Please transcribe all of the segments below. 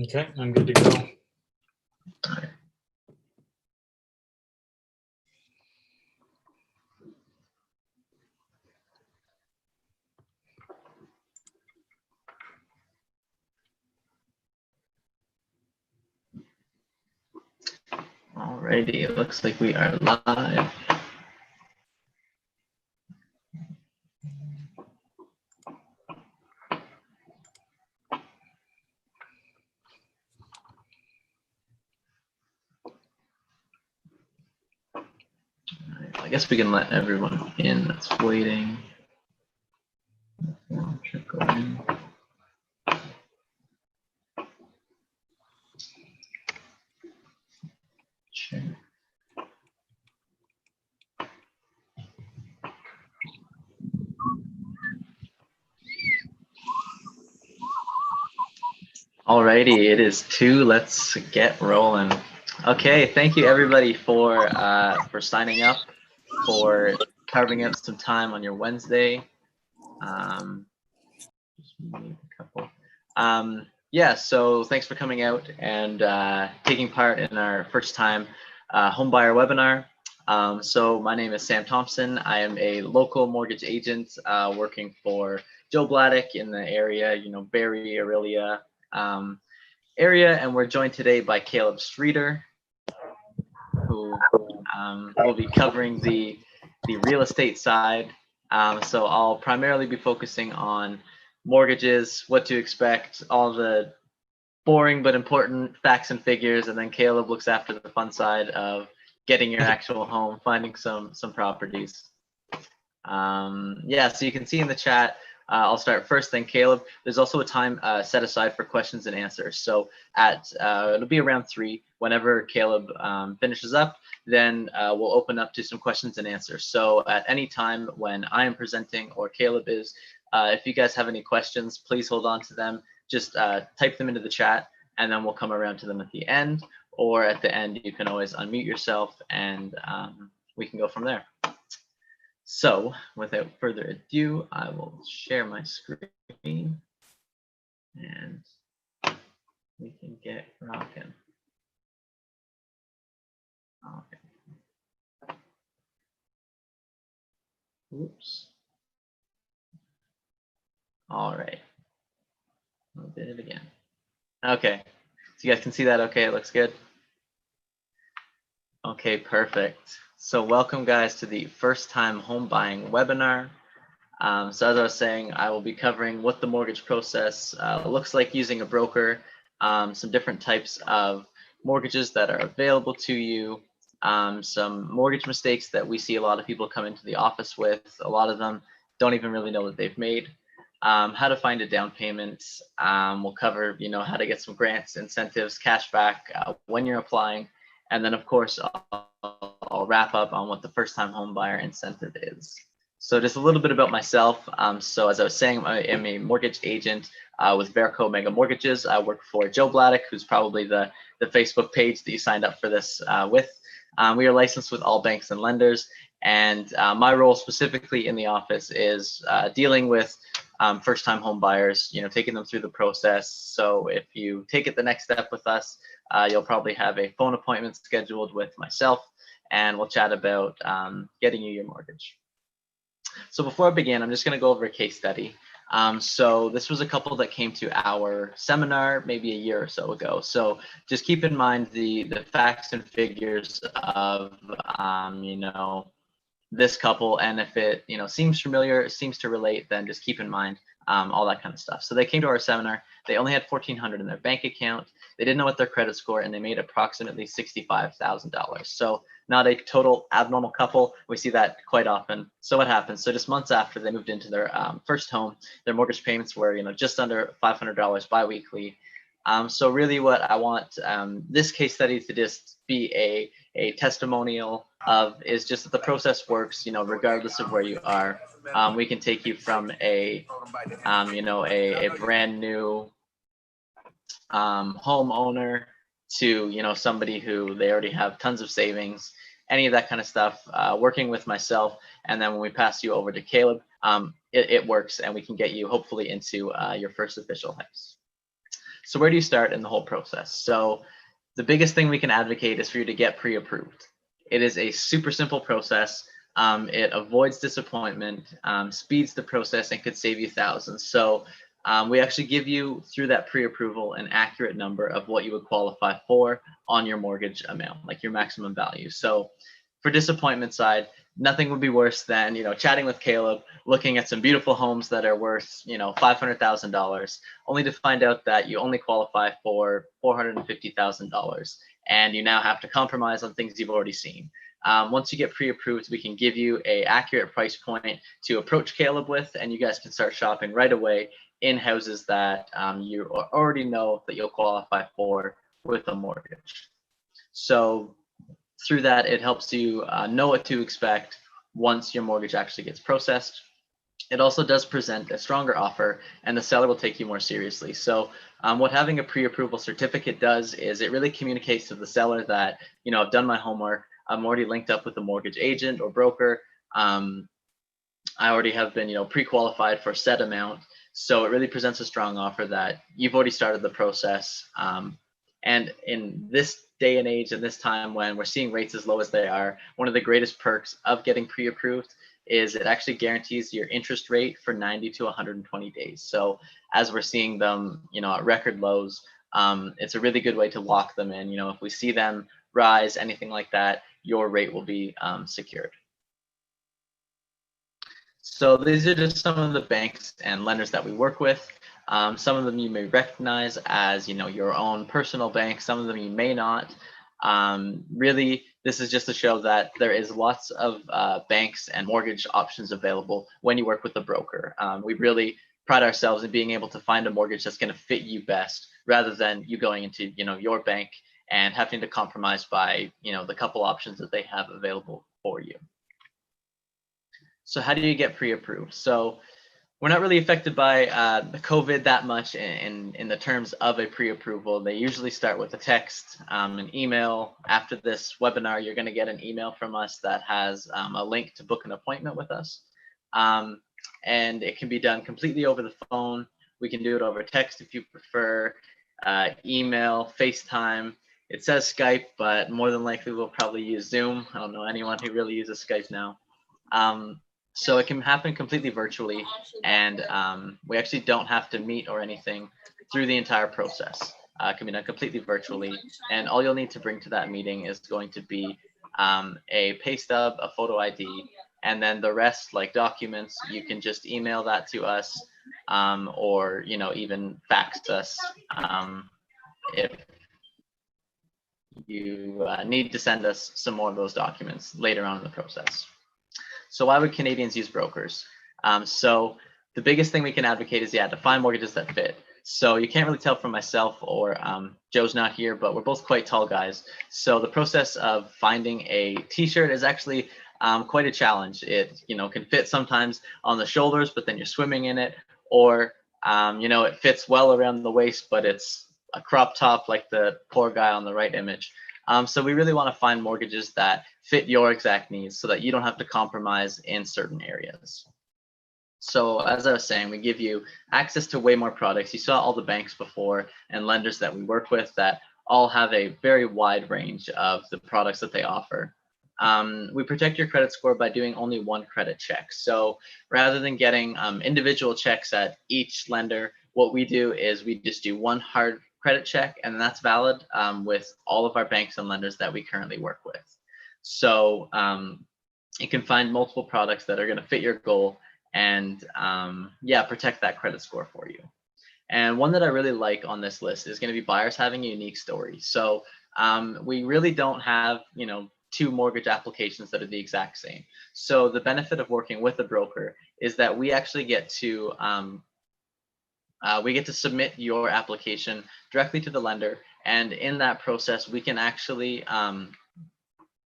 Okay, I'm good to go. Alrighty, it looks like we are live. I guess we can let everyone in that's waiting. Trickle in. Sure. Alrighty, it is 2. Let's get rolling. Okay, thank you everybody for signing up, for carving out some time on your Wednesday. Just mute a couple. Yeah, so thanks for coming out and taking part in our first time homebuyer webinar. So my name is Sam Thompson. I am a local mortgage agent working for Joe Bladdock in the area, Barrie, Aurelia area, and we're joined today by Caleb Streeter, who will be covering the real estate side. So I'll primarily be focusing on mortgages, what to expect, all the boring but important facts and figures, and then Caleb looks after the fun side of getting your actual home, finding some properties. Yeah, so you can see in the chat, I'll start first, then Caleb. There's also a time set aside for questions and answers. So it'll be around 3. Whenever Caleb finishes up, then we'll open up to some questions and answers. So at any time when I am presenting or Caleb is, if you guys have any questions, please hold on to them. Just type them into the chat, and then we'll come around to them at the end. Or at the end, you can always unmute yourself, and we can go from there. So without further ado, I will share my screen and we can get rocking. Okay. Oops. All right. I did it again. Okay. So you guys can see that okay? It looks good. Okay, perfect. So welcome guys to the first time home buying webinar. So as I was saying, I will be covering what the mortgage process looks like using a broker, some different types of mortgages that are available to you, some mortgage mistakes that we see a lot of people come into the office with. A lot of them don't even really know that they've made. How to find a down payment. We'll cover, how to get some grants, incentives, cash back when you're applying. And then of course, I'll wrap up on what the first time home buyer incentive is. So just a little bit about myself. So as I was saying, I am a mortgage agent with Verico Mega Mortgages. I work for Joe Bladdock, who's probably the Facebook page that you signed up for this with. We are licensed with all banks and lenders. And my role specifically in the office is dealing with first-time home buyers, taking them through the process. So if you take it the next step with us, you'll probably have a phone appointment scheduled with myself, and we'll chat about getting you your mortgage. So before I begin, I'm just going to go over a case study. So this was a couple that came to our seminar maybe a year or so ago. So just keep in mind the facts and figures of, this couple, and if it seems familiar, seems to relate, then just keep in mind all that kind of stuff. So they came to our seminar. They only had $1,400 in their bank account. They didn't know what their credit score, and they made approximately $65,000. So not a total abnormal couple. We see that quite often. So what happens? So just months after they moved into their first home, their mortgage payments were just under $500 biweekly. So really what I want this case study to just be a testimonial of is just that the process works, regardless of where you are. We can take you from a brand new homeowner to, somebody who they already have tons of savings, any of that kind of stuff, working with myself. And then when we pass you over to Caleb, it works, and we can get you hopefully into your first official house. So where do you start in the whole process? So the biggest thing we can advocate is for you to get pre-approved. It is a super simple process. It avoids disappointment, speeds the process, and could save you thousands. So we actually give you, through that pre-approval, an accurate number of what you would qualify for on your mortgage amount, like your maximum value. So for disappointment side, nothing would be worse than, chatting with Caleb, looking at some beautiful homes that are worth, $500,000, only to find out that you only qualify for $450,000, and you now have to compromise on things you've already seen. Once you get pre-approved, we can give you a accurate price point to approach Caleb with, and you guys can start shopping right away in houses that you already know that you'll qualify for with a mortgage. So through that, it helps you know what to expect once your mortgage actually gets processed. It also does present a stronger offer, and the seller will take you more seriously. So what having a pre-approval certificate does is it really communicates to the seller that, I've done my homework, I'm already linked up with a mortgage agent or broker. I already have been, pre-qualified for a set amount. So it really presents a strong offer that you've already started the process. And in this day and age and this time when we're seeing rates as low as they are, one of the greatest perks of getting pre-approved is it actually guarantees your interest rate for 90 to 120 days. So as we're seeing them, at record lows, it's a really good way to lock them in. If we see them rise, anything like that, your rate will be secured. So these are just some of the banks and lenders that we work with. Some of them you may recognize as, your own personal bank. Some of them you may not. Really, this is just to show that there is lots of banks and mortgage options available when you work with a broker. We really pride ourselves in being able to find a mortgage that's going to fit you best, rather than you going into, your bank and having to compromise by, the couple options that they have available for you. So how do you get pre-approved? So we're not really affected by the COVID that much in the terms of a pre-approval. They usually start with a text, an email. After this webinar, you're going to get an email from us that has a link to book an appointment with us. And it can be done completely over the phone. We can do it over text if you prefer, email, FaceTime. It says Skype, but more than likely we'll probably use Zoom. I don't know anyone who really uses Skype now. So it can happen completely virtually, and we actually don't have to meet or anything through the entire process. It can be done completely virtually, and all you'll need to bring to that meeting is going to be a pay stub, a photo ID, and then the rest, like documents, you can just email that to us, or even fax us if you need to send us some more of those documents later on in the process. So why would Canadians use brokers? So the biggest thing we can advocate is, to find mortgages that fit. So you can't really tell from myself or Joe's not here, but we're both quite tall guys. So the process of finding a t-shirt is actually quite a challenge. It can fit sometimes on the shoulders, but then you're swimming in it, or it fits well around the waist, but it's a crop top like the poor guy on the right image. So we really want to find mortgages that fit your exact needs so that you don't have to compromise in certain areas. So as I was saying, we give you access to way more products. You saw all the banks before and lenders that we work with that all have a very wide range of the products that they offer. We protect your credit score by doing only one credit check. So rather than getting individual checks at each lender, what we do is we just do one hard credit check, and that's valid with all of our banks and lenders that we currently work with. So you can find multiple products that are going to fit your goal and protect that credit score for you. And one that I really like on this list is going to be buyers having a unique story. So we really don't have, two mortgage applications that are the exact same. So the benefit of working with a broker is that we actually get to submit your application directly to the lender, and in that process, we can actually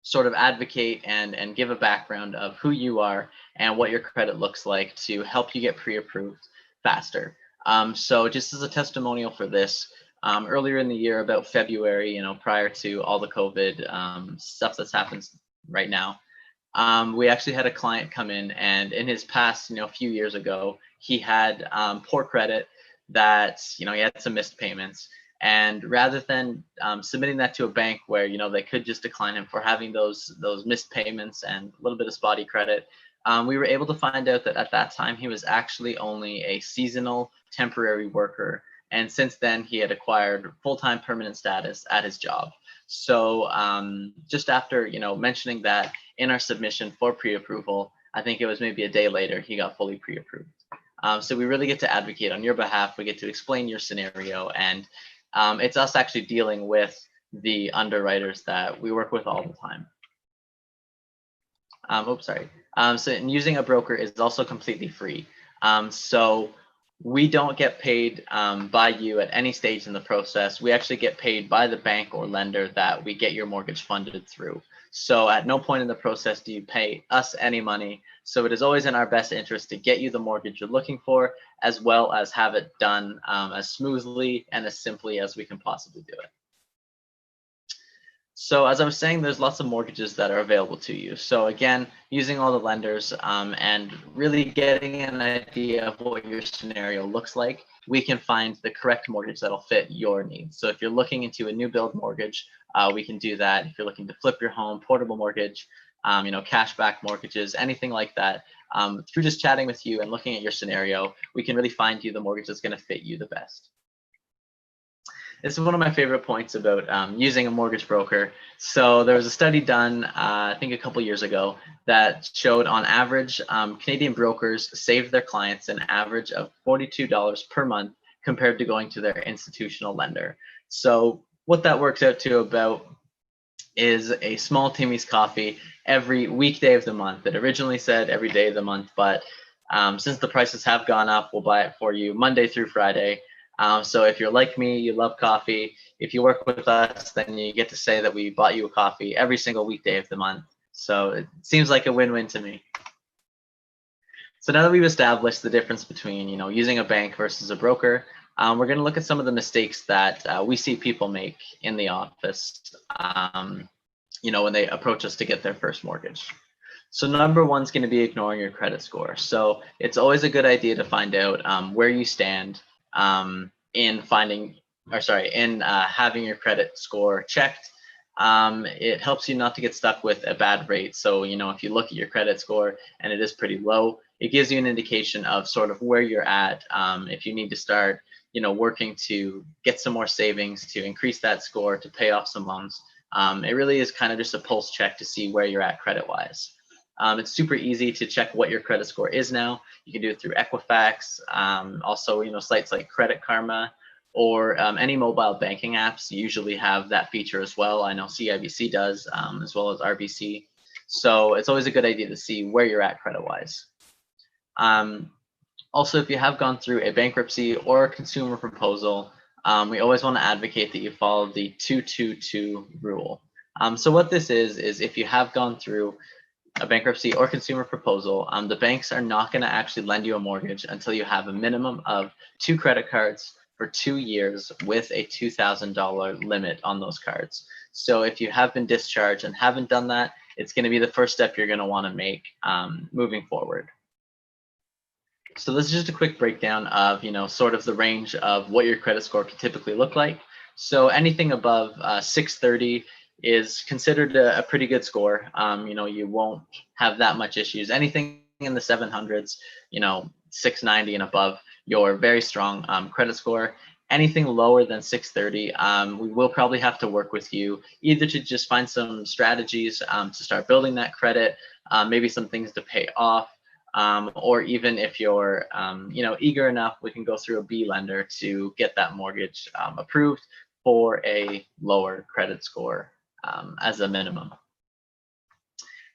sort of advocate and give a background of who you are and what your credit looks like to help you get pre-approved faster. So just as a testimonial for this, earlier in the year, about February, prior to all the COVID stuff that's happened right now, we actually had a client come in, and in his past, a few years ago, he had poor credit, that, you know, he had some missed payments. And rather than submitting that to a bank where, you know, they could just decline him for having those missed payments and a little bit of spotty credit, we were able to find out that at that time he was actually only a seasonal temporary worker. And since then, he had acquired full-time permanent status at his job. So just after, you know, mentioning that in our submission for pre-approval, I think it was maybe a day later, he got fully pre-approved. So we really get to advocate on your behalf. We get to explain your scenario, and it's us actually dealing with the underwriters that we work with all the time. Oops, sorry. So using a broker is also completely free. So we don't get paid by you at any stage in the process. We actually get paid by the bank or lender that we get your mortgage funded through. So at no point in the process do you pay us any money. So it is always in our best interest to get you the mortgage you're looking for, as well as have it done as smoothly and as simply as we can possibly do it. So as I was saying, there's lots of mortgages that are available to you. So again, using all the lenders and really getting an idea of what your scenario looks like, we can find the correct mortgage that'll fit your needs. So if you're looking into a new build mortgage, we can do that. If you're looking to flip your home, portable mortgage, you know, cashback mortgages, anything like that, through just chatting with you and looking at your scenario, we can really find you the mortgage that's going to fit you the best. This is one of my favorite points about using a mortgage broker. So there was a study done, I think a couple years ago, that showed on average, Canadian brokers saved their clients an average of $42 per month compared to going to their institutional lender. So what that works out to about is a small Timmy's coffee every weekday of the month. It originally said every day of the month, but since the prices have gone up, we'll buy it for you Monday through Friday. So if you're like me, you love coffee, if you work with us, then you get to say that we bought you a coffee every single weekday of the month. So it seems like a win-win to me. So now that we've established the difference between, you know, using a bank versus a broker, we're going to look at some of the mistakes that we see people make in the office, you know, when they approach us to get their first mortgage. So number one is going to be ignoring your credit score. So it's always a good idea to find out where you stand in having your credit score checked. It helps you not to get stuck with a bad rate. So, you know, if you look at your credit score and it is pretty low, it gives you an indication of sort of where you're at. If you need to start, you know, working to get some more savings to increase that score, to pay off some loans. It really is kind of just a pulse check to see where you're at credit-wise. It's super easy to check what your credit score is now. You can do it through Equifax, also, you know, sites like Credit Karma, or any mobile banking apps usually have that feature as well. I know CIBC does, as well as RBC. So it's always a good idea to see where you're at credit-wise. Also, if you have gone through a bankruptcy or a consumer proposal, we always want to advocate that you follow the 222 rule. So what this is if you have gone through a bankruptcy or consumer proposal, the banks are not going to actually lend you a mortgage until you have a minimum of 2 credit cards for 2 years with a $2,000 limit on those cards. So if you have been discharged and haven't done that, it's going to be the first step you're going to want to make moving forward. So this is just a quick breakdown of, you know, sort of the range of what your credit score can typically look like. So anything above 630 is considered a pretty good score. You know, you won't have that much issues. Anything in the 700s, you know, 690 and above, you're very strong credit score. Anything lower than 630, we will probably have to work with you either to just find some strategies to start building that credit, maybe some things to pay off, or even if you're, you know, eager enough, we can go through a B lender to get that mortgage approved for a lower credit score as a minimum.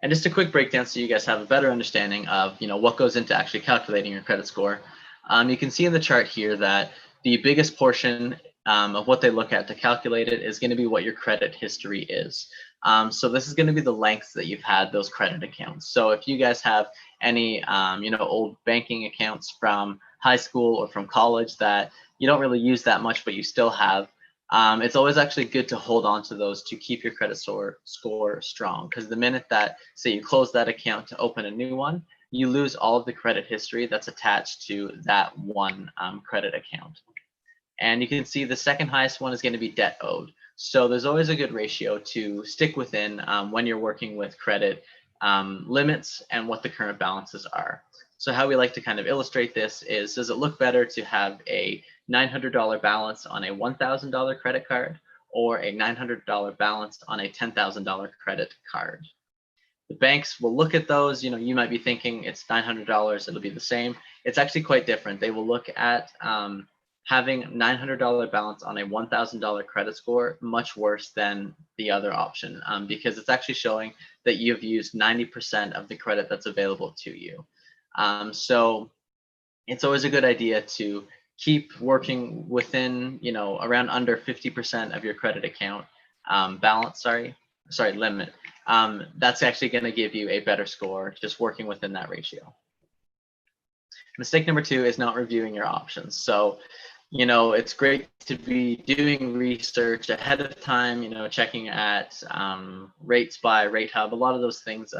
And just a quick breakdown so you guys have a better understanding of, you know, what goes into actually calculating your credit score. You can see in the chart here that the biggest portion of what they look at to calculate it is going to be what your credit history is. So this is going to be the length that you've had those credit accounts. So if you guys have any, you know, old banking accounts from high school or from college that you don't really use that much, but you still have, it's always actually good to hold on to those to keep your credit score strong. Because the minute that, say, you close that account to open a new one, you lose all of the credit history that's attached to that one credit account. And you can see the second highest one is going to be debt owed. So there's always a good ratio to stick within when you're working with credit limits and what the current balances are. So how we like to kind of illustrate this is, does it look better to have a $900 balance on a $1,000 credit card or a $900 balance on a $10,000 credit card? The banks will look at those. You might be thinking it's $900, it'll be the same. It's actually quite different. They will look at having $900 balance on a $1,000 credit score much worse than the other option, because it's actually showing that you've used 90% of the credit that's available to you. So it's always a good idea to keep working within, around under 50% of your credit account balance, limit. That's actually going to give you a better score just working within that ratio. Mistake number 2 is not reviewing your options. So it's great to be doing research ahead of time, checking at Rates by Rate Hub. A lot of those things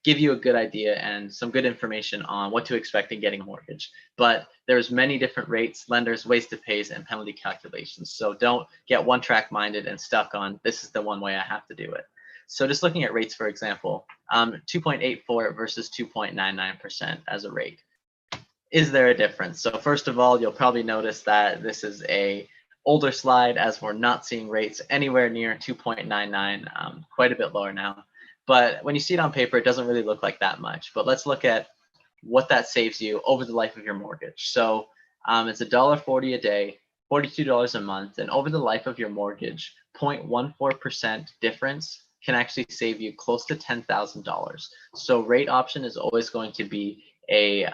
give you a good idea and some good information on what to expect in getting a mortgage. But there's many different rates, lenders, ways to pay, and penalty calculations. So don't get one-track minded and stuck on, this is the one way I have to do it. So just looking at rates, for example, 2.84 versus 2.99% as a rate. Is there a difference? So first of all, you'll probably notice that this is a older slide, as we're not seeing rates anywhere near 2.99, quite a bit lower now. But when you see it on paper, it doesn't really look like that much. But let's look at what that saves you over the life of your mortgage. So it's $1.40 a day, $42 a month, and over the life of your mortgage, 0.14% difference can actually save you close to $10,000. So rate option is always going to be a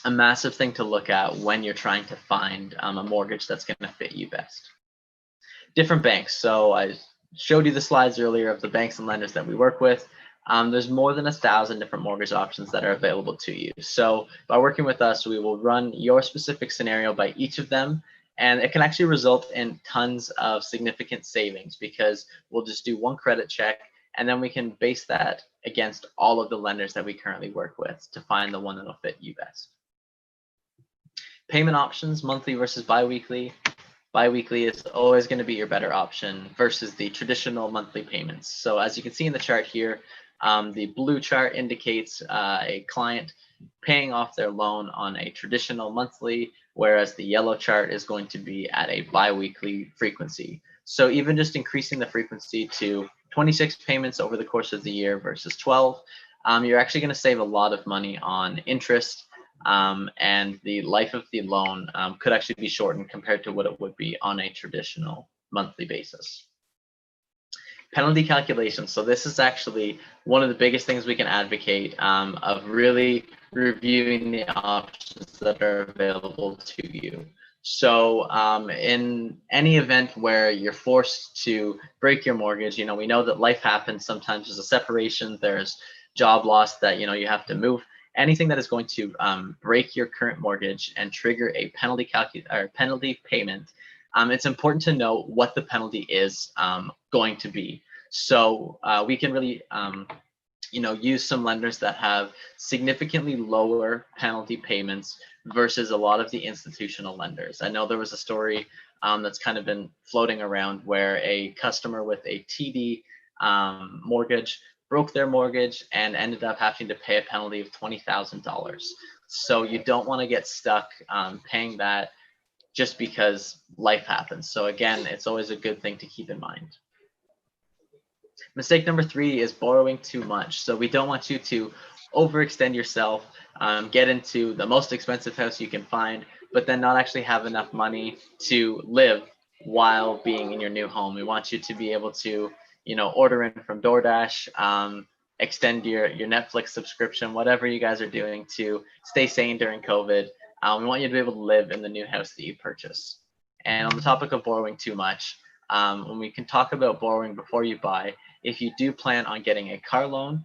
massive thing to look at when you're trying to find a mortgage that's going to fit you best. Different banks. So I showed you the slides earlier of the banks and lenders that we work with. There's more than 1,000 different mortgage options that are available to you. So by working with us, we will run your specific scenario by each of them, and it can actually result in tons of significant savings, because we'll just do one credit check, and then we can base that against all of the lenders that we currently work with to find the one that'll fit you best. Payment options, monthly versus biweekly. Biweekly is always going to be your better option versus the traditional monthly payments. So as you can see in the chart here, the blue chart indicates a client paying off their loan on a traditional monthly, whereas the yellow chart is going to be at a biweekly frequency. So even just increasing the frequency to 26 payments over the course of the year versus 12, you're actually going to save a lot of money on interest, and the life of the loan could actually be shortened compared to what it would be on a traditional monthly basis. Penalty calculations. So this is actually one of the biggest things we can advocate of really reviewing the options that are available to you. So in any event where you're forced to break your mortgage, we know that life happens. Sometimes there's a separation, there's job loss that you have to move. Anything that is going to break your current mortgage and trigger a penalty payment, it's important to know what the penalty is going to be. So we can really use some lenders that have significantly lower penalty payments versus a lot of the institutional lenders. I know there was a story that's kind of been floating around where a customer with a TD mortgage broke their mortgage and ended up having to pay a penalty of $20,000. So you don't want to get stuck paying that just because life happens. So again, it's always a good thing to keep in mind. Mistake number 3 is borrowing too much. So we don't want you to overextend yourself, get into the most expensive house you can find, but then not actually have enough money to live while being in your new home. We want you to be able to order in from DoorDash, extend your Netflix subscription, whatever you guys are doing to stay sane during COVID. We want you to be able to live in the new house that you purchase. And on the topic of borrowing too much, when we can talk about borrowing before you buy, if you do plan on getting a car loan,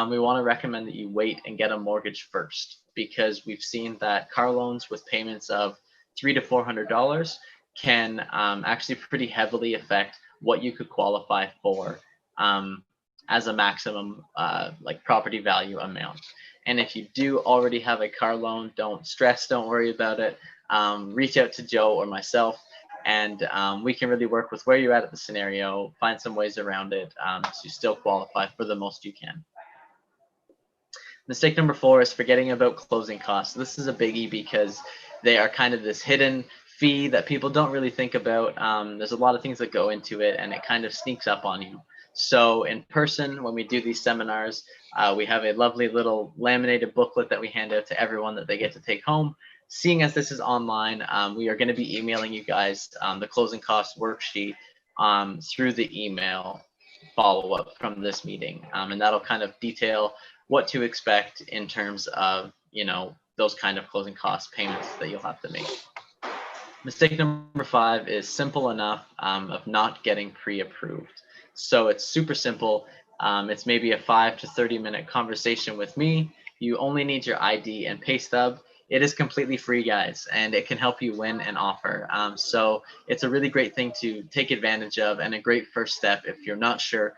we want to recommend that you wait and get a mortgage first, because we've seen that car loans with payments of $300 to $400 can actually pretty heavily affect what you could qualify for as a maximum like property value amount. And if you do already have a car loan, don't stress, don't worry about it. Reach out to Joe or myself, and we can really work with where you're at the scenario, find some ways around it to still qualify for the most you can. Mistake number 4 is forgetting about closing costs. This is a biggie because they are kind of this hidden fee that people don't really think about. There's a lot of things that go into it, and it kind of sneaks up on you. So in person, when we do these seminars, we have a lovely little laminated booklet that we hand out to everyone that they get to take home. Seeing as this is online, we are going to be emailing you guys the closing costs worksheet through the email follow-up from this meeting, and that'll kind of detail what to expect in terms of, you know, those kind of closing cost payments that you'll have to make. Mistake number 5 is simple enough of not getting pre-approved. So it's super simple. It's maybe a 5 to 30-minute conversation with me. You only need your ID and pay stub. It is completely free, guys, and it can help you win an offer. So it's a really great thing to take advantage of, and a great first step if you're not sure,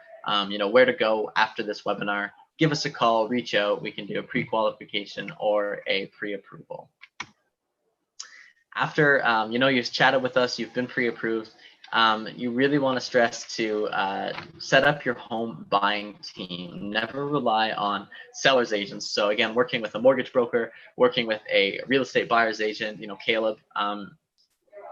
you know, where to go after this webinar. Give us a call, reach out. We can do a pre-qualification or a pre-approval. After you know, you've chatted with us, you've been pre-approved, you really want to stress to set up your home buying team. Never rely on seller's agents. So again, working with a mortgage broker, working with a real estate buyer's agent, you know, Caleb,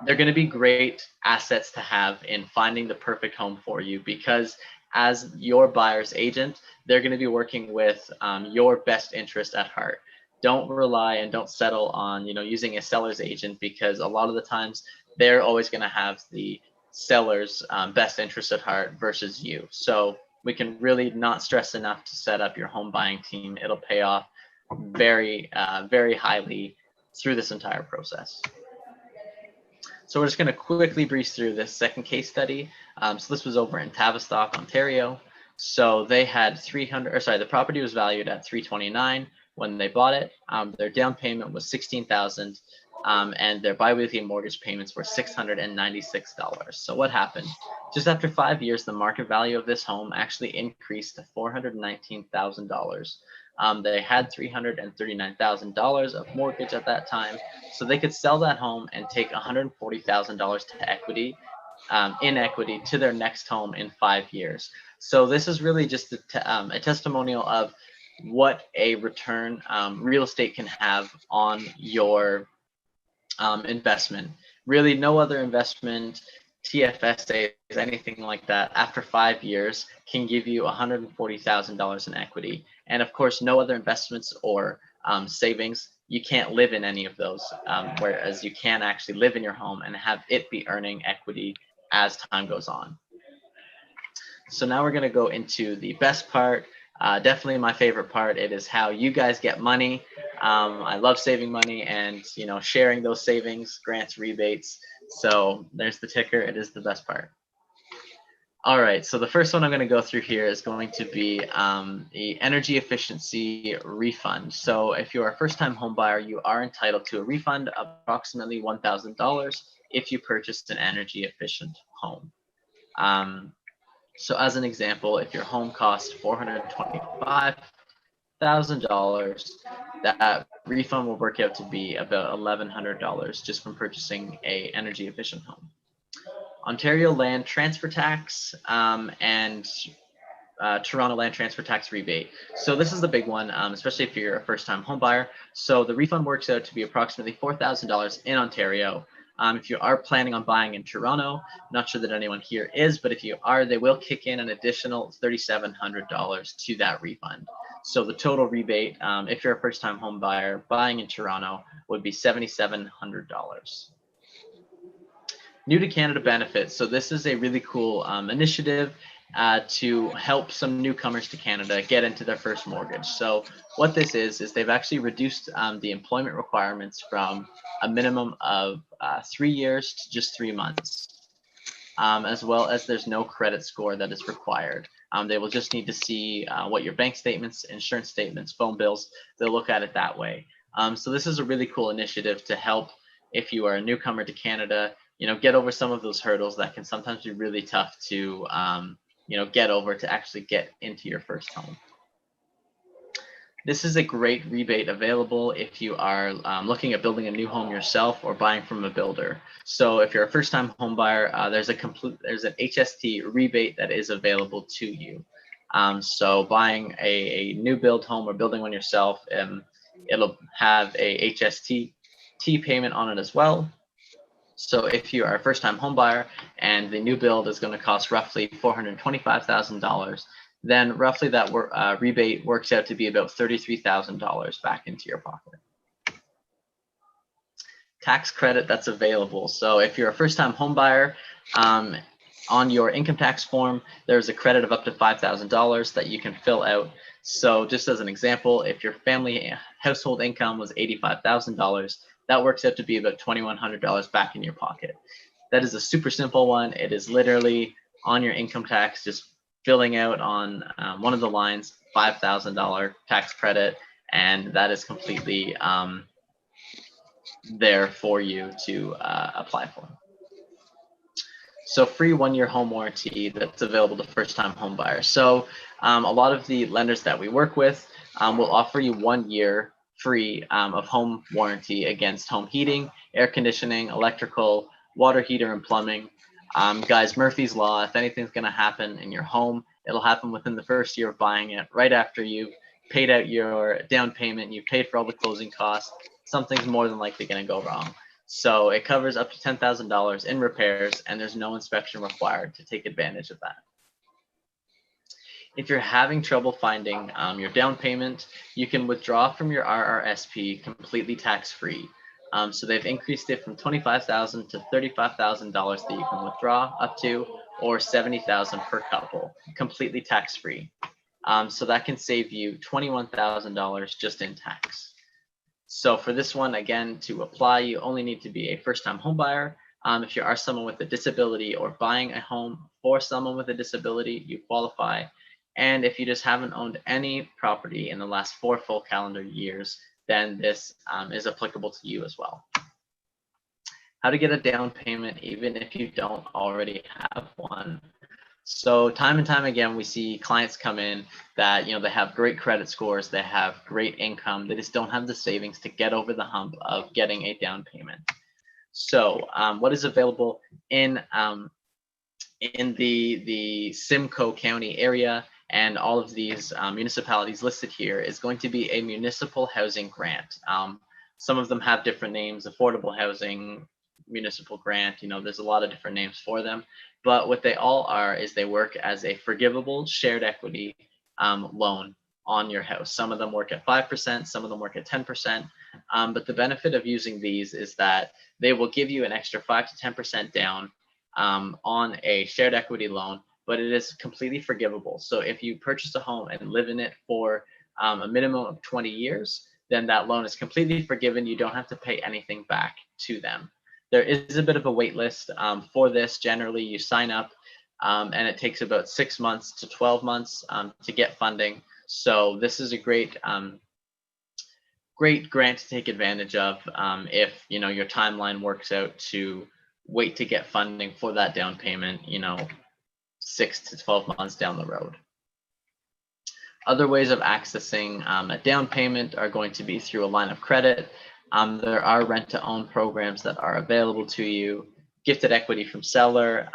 they're going to be great assets to have in finding the perfect home for you, because as your buyer's agent, they're going to be working with your best interest at heart. Don't rely and don't settle on, you know, using a seller's agent, because a lot of the times they're always going to have the seller's best interest at heart versus you. So we can really not stress enough to set up your home buying team. It'll pay off very, very highly through this entire process. So we're just going to quickly breeze through this second case study. So this was over in Tavistock, Ontario. So they had the property was valued at $329,000 when they bought it. Their down payment was $16,000, and their biweekly mortgage payments were $696. So what happened? Just after 5 years, the market value of this home actually increased to $419,000. They had $339,000 of mortgage at that time, so they could sell that home and take $140,000 to equity, in equity, to their next home in 5 years. So this is really just a testimonial of what a return real estate can have on your investment. Really, no other investment, TFSAs, anything like that, after 5 years can give you $140,000 in equity. And of course, no other investments or savings, you can't live in any of those, whereas you can actually live in your home and have it be earning equity as time goes on. So now we're going to go into the best part, definitely my favorite part. It is how you guys get money. I love saving money and, you know, sharing those savings, grants, rebates. So there's the ticker. It is the best part. All right, so the first one I'm going to go through here is going to be the energy efficiency refund. So if you're a first-time home buyer, you are entitled to a refund of approximately $1,000 if you purchased an energy efficient home. So as an example, if your home costs $425,000, that refund will work out to be about $1,100 just from purchasing a energy efficient home. Ontario Land Transfer Tax and Toronto Land Transfer Tax rebate. So this is the big one, especially if you're a first-time home buyer. So the refund works out to be approximately $4,000 in Ontario. If you are planning on buying in Toronto, not sure that anyone here is, but if you are, they will kick in an additional $3,700 to that refund. So the total rebate, if you're a first-time home buyer buying in Toronto, would be $7,700. New to Canada benefits. So this is a really cool initiative to help some newcomers to Canada get into their first mortgage. So what this is they've actually reduced the employment requirements from a minimum of 3 years to just 3 months, as well as there's no credit score that is required. They will just need to see what your bank statements, insurance statements, phone bills, they'll look at it that way. So this is a really cool initiative to help if you are a newcomer to Canada, you know, get over some of those hurdles that can sometimes be really tough to, you know, get over to actually get into your first home. This is a great rebate available if you are looking at building a new home yourself or buying from a builder. So if you're a first-time home buyer, there's an HST rebate that is available to you. So buying a new build home or building one yourself, it'll have a HST payment on it as well. So if you are a first-time home buyer and the new build is going to cost roughly $425,000, then roughly that rebate works out to be about $33,000 back into your pocket. Tax credit that's available. So if you're a first-time home buyer, on your income tax form, there's a credit of up to $5,000 that you can fill out. So just as an example, if your family household income was $85,000, that works out to be about $2,100 back in your pocket. That is a super simple one. It is literally on your income tax, just filling out on one of the lines, $5,000 tax credit, and that is completely there for you to apply for. So free 1-year home warranty that's available to first-time home buyers. So a lot of the lenders that we work with will offer you 1 year free of home warranty against home heating, air conditioning, electrical, water heater, and plumbing. Guys, Murphy's Law, if anything's going to happen in your home, it'll happen within the first year of buying it, right after you've paid out your down payment, you've paid for all the closing costs, something's more than likely going to go wrong. So it covers up to $10,000 in repairs, and there's no inspection required to take advantage of that. If you're having trouble finding your down payment, you can withdraw from your RRSP completely tax-free. So they've increased it from $25,000 to $35,000 that you can withdraw up to, or $70,000 per couple, completely tax-free. So that can save you $21,000 just in tax. So for this one, again, to apply, you only need to be a first-time home buyer. If you are someone with a disability or buying a home for someone with a disability, you qualify. And if you just haven't owned any property in the last 4 full calendar years, then this is applicable to you as well. How to get a down payment even if you don't already have one. So time and time again, we see clients come in that, they have great credit scores, they have great income, they just don't have the savings to get over the hump of getting a down payment. So what is available in the Simcoe County area and all of these municipalities listed here is going to be a municipal housing grant. Some of them have different names: affordable housing, municipal grant, there's a lot of different names for them. But what they all are is they work as a forgivable shared equity loan on your house. Some of them work at 5%, some of them work at 10%. But the benefit of using these is that they will give you an extra 5 to 10% down on a shared equity loan, but it is completely forgivable. So if you purchase a home and live in it for a minimum of 20 years, then that loan is completely forgiven. You don't have to pay anything back to them. There is a bit of a wait list for this. Generally, you sign up and it takes about 6 months to 12 months to get funding. So this is a great grant to take advantage of if your timeline works out to wait to get funding for that down payment, 6 to 12 months down the road. Other ways of accessing a down payment are going to be through a line of credit. There are rent-to-own programs that are available to you, gifted equity from seller,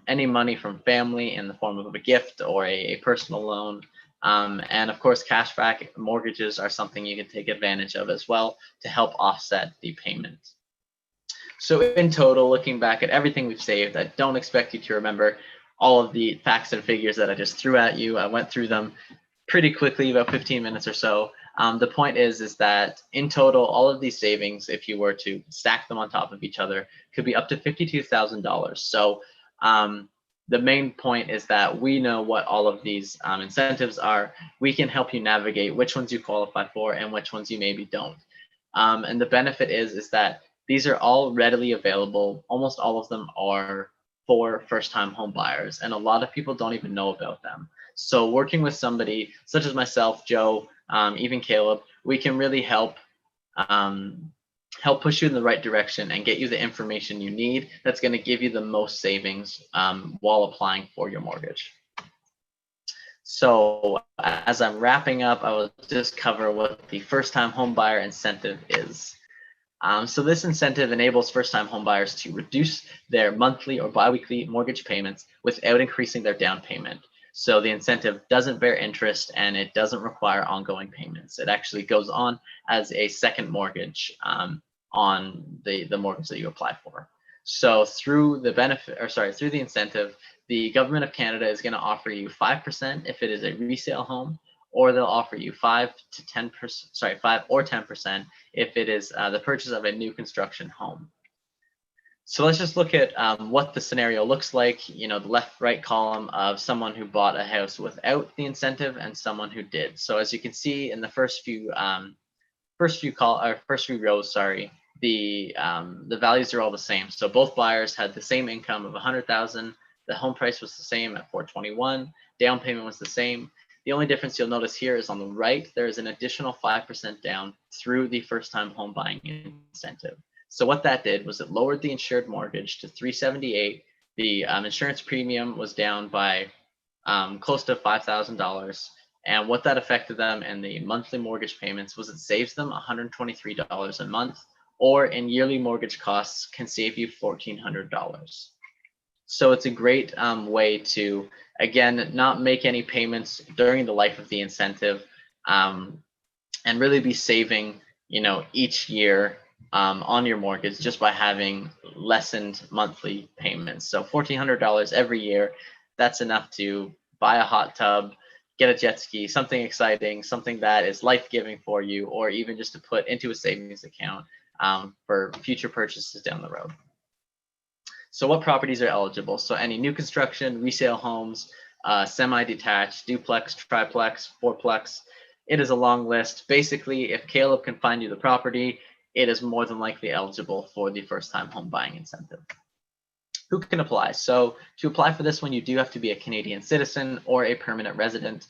any money from family in the form of a gift or a personal loan, and of course, cashback mortgages are something you can take advantage of as well to help offset the payment. So in total, looking back at everything we've saved, I don't expect you to remember all of the facts and figures that I just threw at you. I went through them pretty quickly, about 15 minutes or so. The point is that in total, all of these savings, if you were to stack them on top of each other, could be up to $52,000. So the main point is that we know what all of these incentives are. We can help you navigate which ones you qualify for and which ones you maybe don't. And the benefit is that these are all readily available. Almost all of them are for first-time home buyers, and a lot of people don't even know about them. So working with somebody such as myself, Joe, even Caleb, we can really help push you in the right direction and get you the information you need that's going to give you the most savings while applying for your mortgage. So as I'm wrapping up, I will just cover what the first-time home buyer incentive is. So this incentive enables first-time homebuyers to reduce their monthly or biweekly mortgage payments without increasing their down payment. So the incentive doesn't bear interest and it doesn't require ongoing payments. It actually goes on as a second mortgage on the mortgage that you apply for. So through through the incentive, the government of Canada is going to offer you 5% if it is a resale home, or they'll offer you 5 or 10% if it is the purchase of a new construction home. So let's just look at what the scenario looks like. You know, the left-right column of someone who bought a house without the incentive and someone who did. So as you can see in the first few rows, the values are all the same. So both buyers had the same income of 100,000. The home price was the same at 421. Down payment was the same. The only difference you'll notice here is on the right, there is an additional 5% down through the first-time home buying incentive. So what that did was it lowered the insured mortgage to 378. The insurance premium was down by close to $5,000. And what that affected them in the monthly mortgage payments was it saves them $123 a month, or in yearly mortgage costs can save you $1,400. So it's a great way to, again, not make any payments during the life of the incentive, and really be saving, each year on your mortgage just by having lessened monthly payments. So $1,400 every year, that's enough to buy a hot tub, get a jet ski, something exciting, something that is life-giving for you, or even just to put into a savings account for future purchases down the road. So what properties are eligible? So any new construction, resale homes, semi-detached, duplex, triplex, fourplex. It is a long list. Basically, if Caleb can find you the property, it is more than likely eligible for the first-time home buying incentive. Who can apply? So to apply for this one, you do have to be a Canadian citizen or a permanent resident.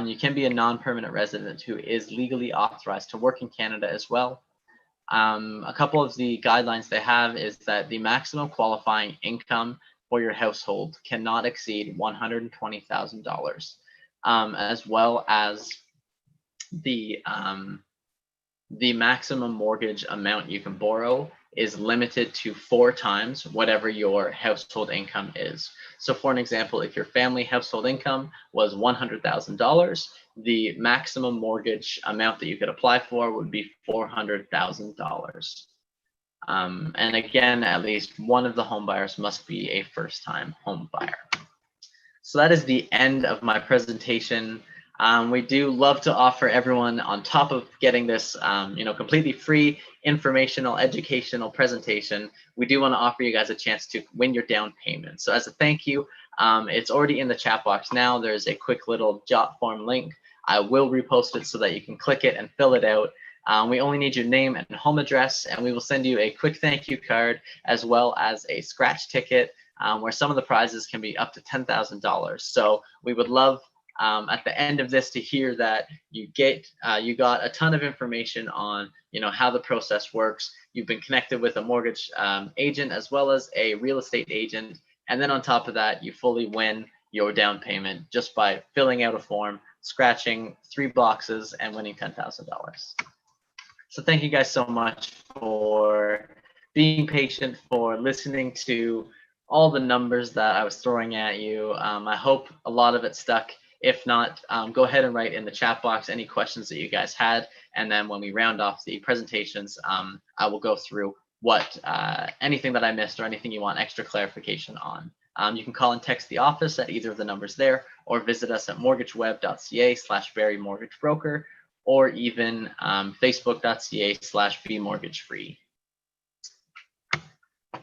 You can be a non-permanent resident who is legally authorized to work in Canada as well. A couple of the guidelines they have is that the maximum qualifying income for your household cannot exceed $120,000, as well as the maximum mortgage amount you can borrow is limited to 4 times whatever your household income is. So for an example, if your family household income was $100,000, the maximum mortgage amount that you could apply for would be $400,000. And again, at least one of the home buyers must be a first-time home buyer. So that is the end of my presentation. We do love to offer everyone, on top of getting this, completely free informational, educational presentation, we do want to offer you guys a chance to win your down payment. So as a thank you, it's already in the chat box now. There's a quick little jot form link. I will repost it so that you can click it and fill it out. We only need your name and home address, and we will send you a quick thank you card as well as a scratch ticket where some of the prizes can be up to $10,000. So we would love at the end of this to hear that you got a ton of information on how the process works. You've been connected with a mortgage agent as well as a real estate agent, and then on top of that, you fully win your down payment just by filling out a form, scratching 3 boxes, and winning $10,000. So thank you guys so much for being patient, for listening to all the numbers that I was throwing at you. I hope a lot of it stuck. If not, go ahead and write in the chat box any questions that you guys had. And then when we round off the presentations, I will go through anything that I missed or anything you want extra clarification on. You can call and text the office at either of the numbers there, or visit us at mortgageweb.ca/barrymortgagebroker, or even facebook.ca/bmortgagefree.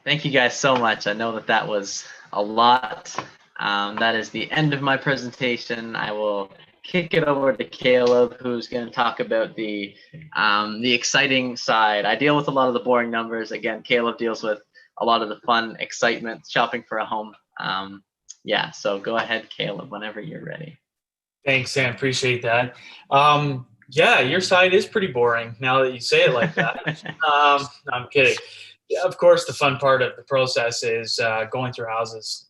Thank you guys so much. I know that was a lot. That is the end of my presentation. I will kick it over to Caleb, who's going to talk about the exciting side. I deal with a lot of the boring numbers. Again, Caleb deals with a lot of the fun, excitement, shopping for a home. Yeah, so go ahead, Caleb, whenever you're ready. Thanks, Sam. Appreciate that. Yeah, your side is pretty boring now that you say it like that. No, I'm kidding. Yeah, of course, the fun part of the process is going through houses,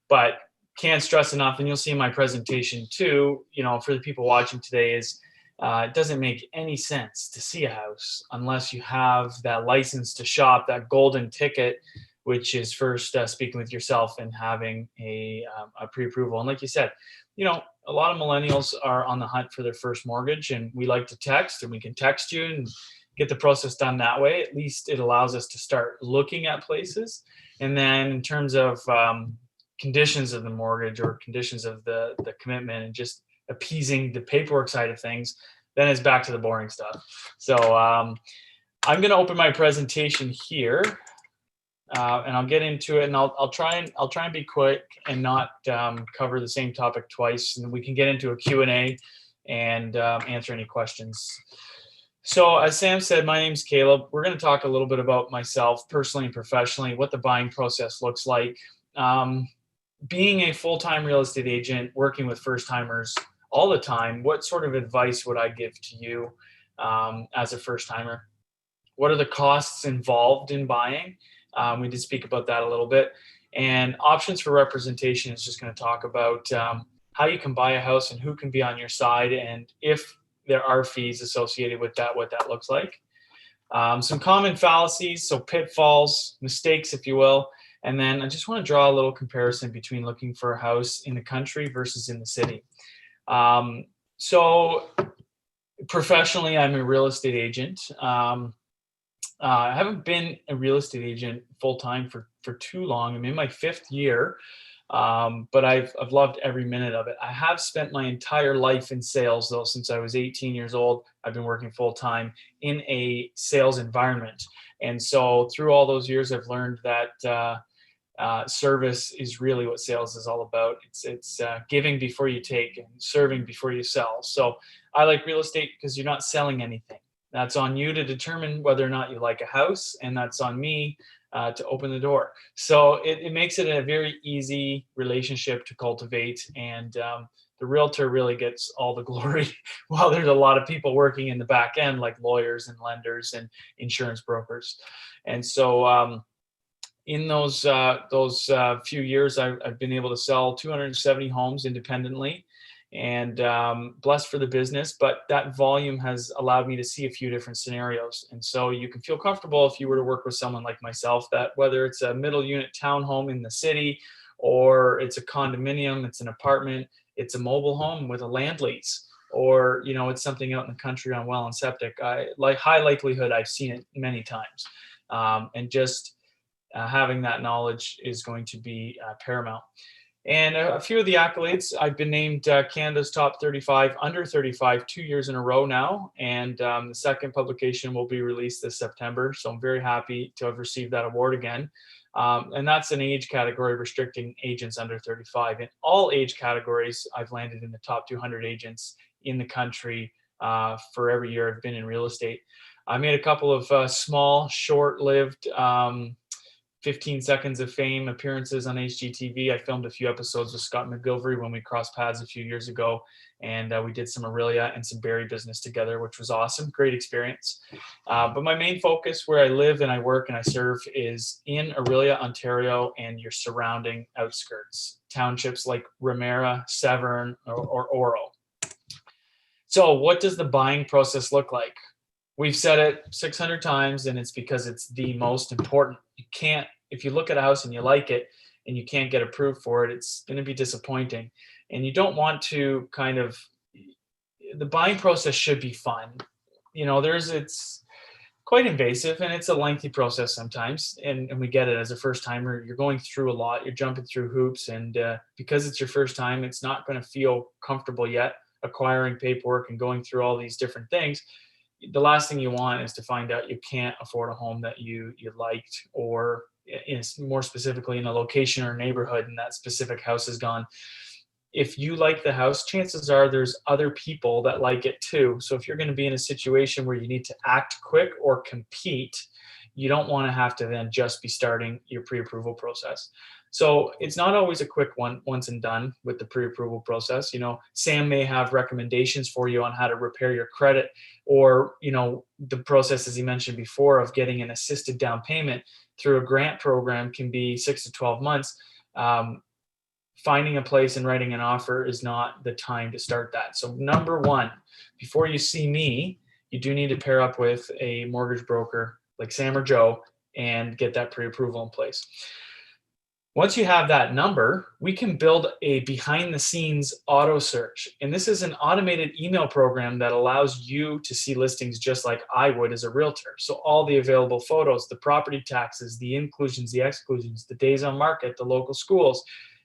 but can't stress enough, and you'll see in my presentation too, for the people watching today, is it doesn't make any sense to see a house unless you have that license to shop, that golden ticket, which is first speaking with yourself and having a pre-approval. And like you said, a lot of millennials are on the hunt for their first mortgage, and we like to text, and we can text you and get the process done that way. At least it allows us to start looking at places. And then in terms of conditions of the mortgage or conditions of the commitment and just appeasing the paperwork side of things, then it's back to the boring stuff. So I'm going to open my presentation here, and I'll get into it, and I'll try and be quick and not cover the same topic twice, and we can get into a Q&A and answer any questions. So as Sam said, my name's Caleb. We're going to talk a little bit about myself personally and professionally, what the buying process looks like. Being a full-time real estate agent, working with first-timers all the time, what sort of advice would I give to you as a first-timer? What are the costs involved in buying? We did speak about that a little bit. And options for representation is just going to talk about how you can buy a house and who can be on your side, and if there are fees associated with that, what that looks like. Some common fallacies, so pitfalls, mistakes, if you will. And then I just want to draw a little comparison between looking for a house in the country versus in the city. So professionally, I'm a real estate agent. I haven't been a real estate agent full-time for too long. I'm in my 5th year, but I've loved every minute of it. I have spent my entire life in sales, though. Since I was 18 years old, I've been working full-time in a sales environment. And so through all those years, I've learned that service is really what sales is all about. It's giving before you take and serving before you sell. So I like real estate because you're not selling anything. That's on you to determine whether or not you like a house, and that's on me to open the door. So it makes it a very easy relationship to cultivate, and the realtor really gets all the glory while there's a lot of people working in the back end, like lawyers and lenders and insurance brokers. And so in those few years, I've been able to sell 270 homes independently, and blessed for the business, but that volume has allowed me to see a few different scenarios. And so you can feel comfortable if you were to work with someone like myself, that whether it's a middle unit townhome in the city, or it's a condominium, it's an apartment, it's a mobile home with a land lease, or it's something out in the country on well and septic, high likelihood I've seen it many times. And just having that knowledge is going to be paramount. And a few of the accolades, I've been named Canada's top 35 under 35 2 years in a row now. And the second publication will be released this September. So I'm very happy to have received that award again. And that's an age category restricting agents under 35. In all age categories, I've landed in the top 200 agents in the country for every year I've been in real estate. I made a couple of small, short-lived 15 seconds of fame appearances on HGTV. I filmed a few episodes with Scott McGilvery when we crossed paths a few years ago, and we did some Aurelia and some Barrie business together, which was awesome. Great experience. But my main focus, where I live and I work and I serve, is in Aurelia, Ontario, and your surrounding outskirts, townships like Ramera, Severn, or Oro. So what does the buying process look like? We've said it 600 times, and it's because it's the most important. You can't, if you look at a house and you like it and you can't get approved for it, it's going to be disappointing. And you don't want to the buying process should be fun. It's quite invasive and it's a lengthy process sometimes. And we get it as a first timer. You're going through a lot, you're jumping through hoops. And because it's your first time, it's not going to feel comfortable yet, acquiring paperwork and going through all these different things. The last thing you want is to find out you can't afford a home that you liked, or more specifically in a location or neighborhood, and that specific house is gone. If you like the house, chances are there's other people that like it too. So if you're going to be in a situation where you need to act quick or compete, you don't want to have to then just be starting your pre-approval process. So it's not always a quick one, once and done with the pre-approval process. Sam may have recommendations for you on how to repair your credit, or, the process, as he mentioned before, of getting an assisted down payment through a grant program can be 6 to 12 months. finding a place and writing an offer is not the time to start that. So number one, before you see me, you do need to pair up with a mortgage broker like Sam or Joe and get that pre-approval in place. Once you have that number, we can build a behind the scenes auto search. And this is an automated email program that allows you to see listings just like I would as a realtor. So all the available photos, the property taxes, the inclusions, the exclusions, the days on market, the local schools,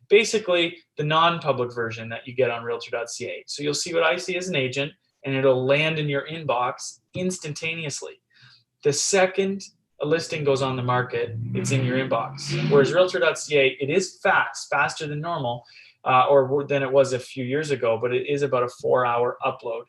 basically the non-public version that you get on realtor.ca. So you'll see what I see as an agent, and it'll land in your inbox instantaneously. The second a listing goes on the market, it's in your inbox. Whereas realtor.ca, it is fast, faster than normal, or than it was a few years ago, but it is about a 4-hour upload.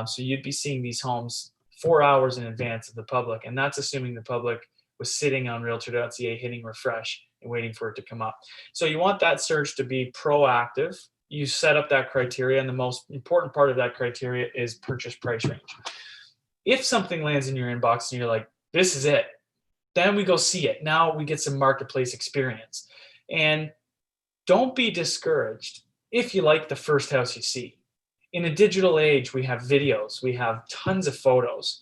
So you'd be seeing these homes 4 hours in advance of the public, and that's assuming the public was sitting on realtor.ca, hitting refresh and waiting for it to come up. So you want that search to be proactive. You set up that criteria, and the most important part of that criteria is purchase price range. If something lands in your inbox and you're like, this is it, then we go see it. Now we get some marketplace experience. And don't be discouraged if you like the first house you see. In a digital age, we have videos, we have tons of photos.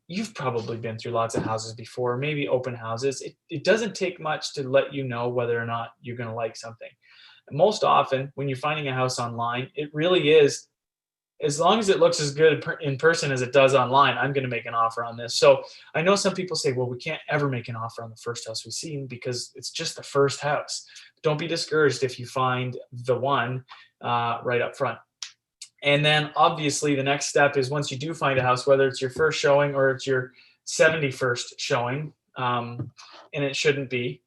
You've probably been through lots of houses before, maybe open houses. It doesn't take much to let you know whether or not you're going to like something. And most often, when you're finding a house online, it really is, as long as it looks as good in person as it does online, I'm going to make an offer on this. So I know some people say, well, we can't ever make an offer on the first house we see because it's just the first house. Don't be discouraged if you find the one right up front. And then obviously the next step is, once you do find a house, whether it's your first showing or it's your 71st showing, and it shouldn't be,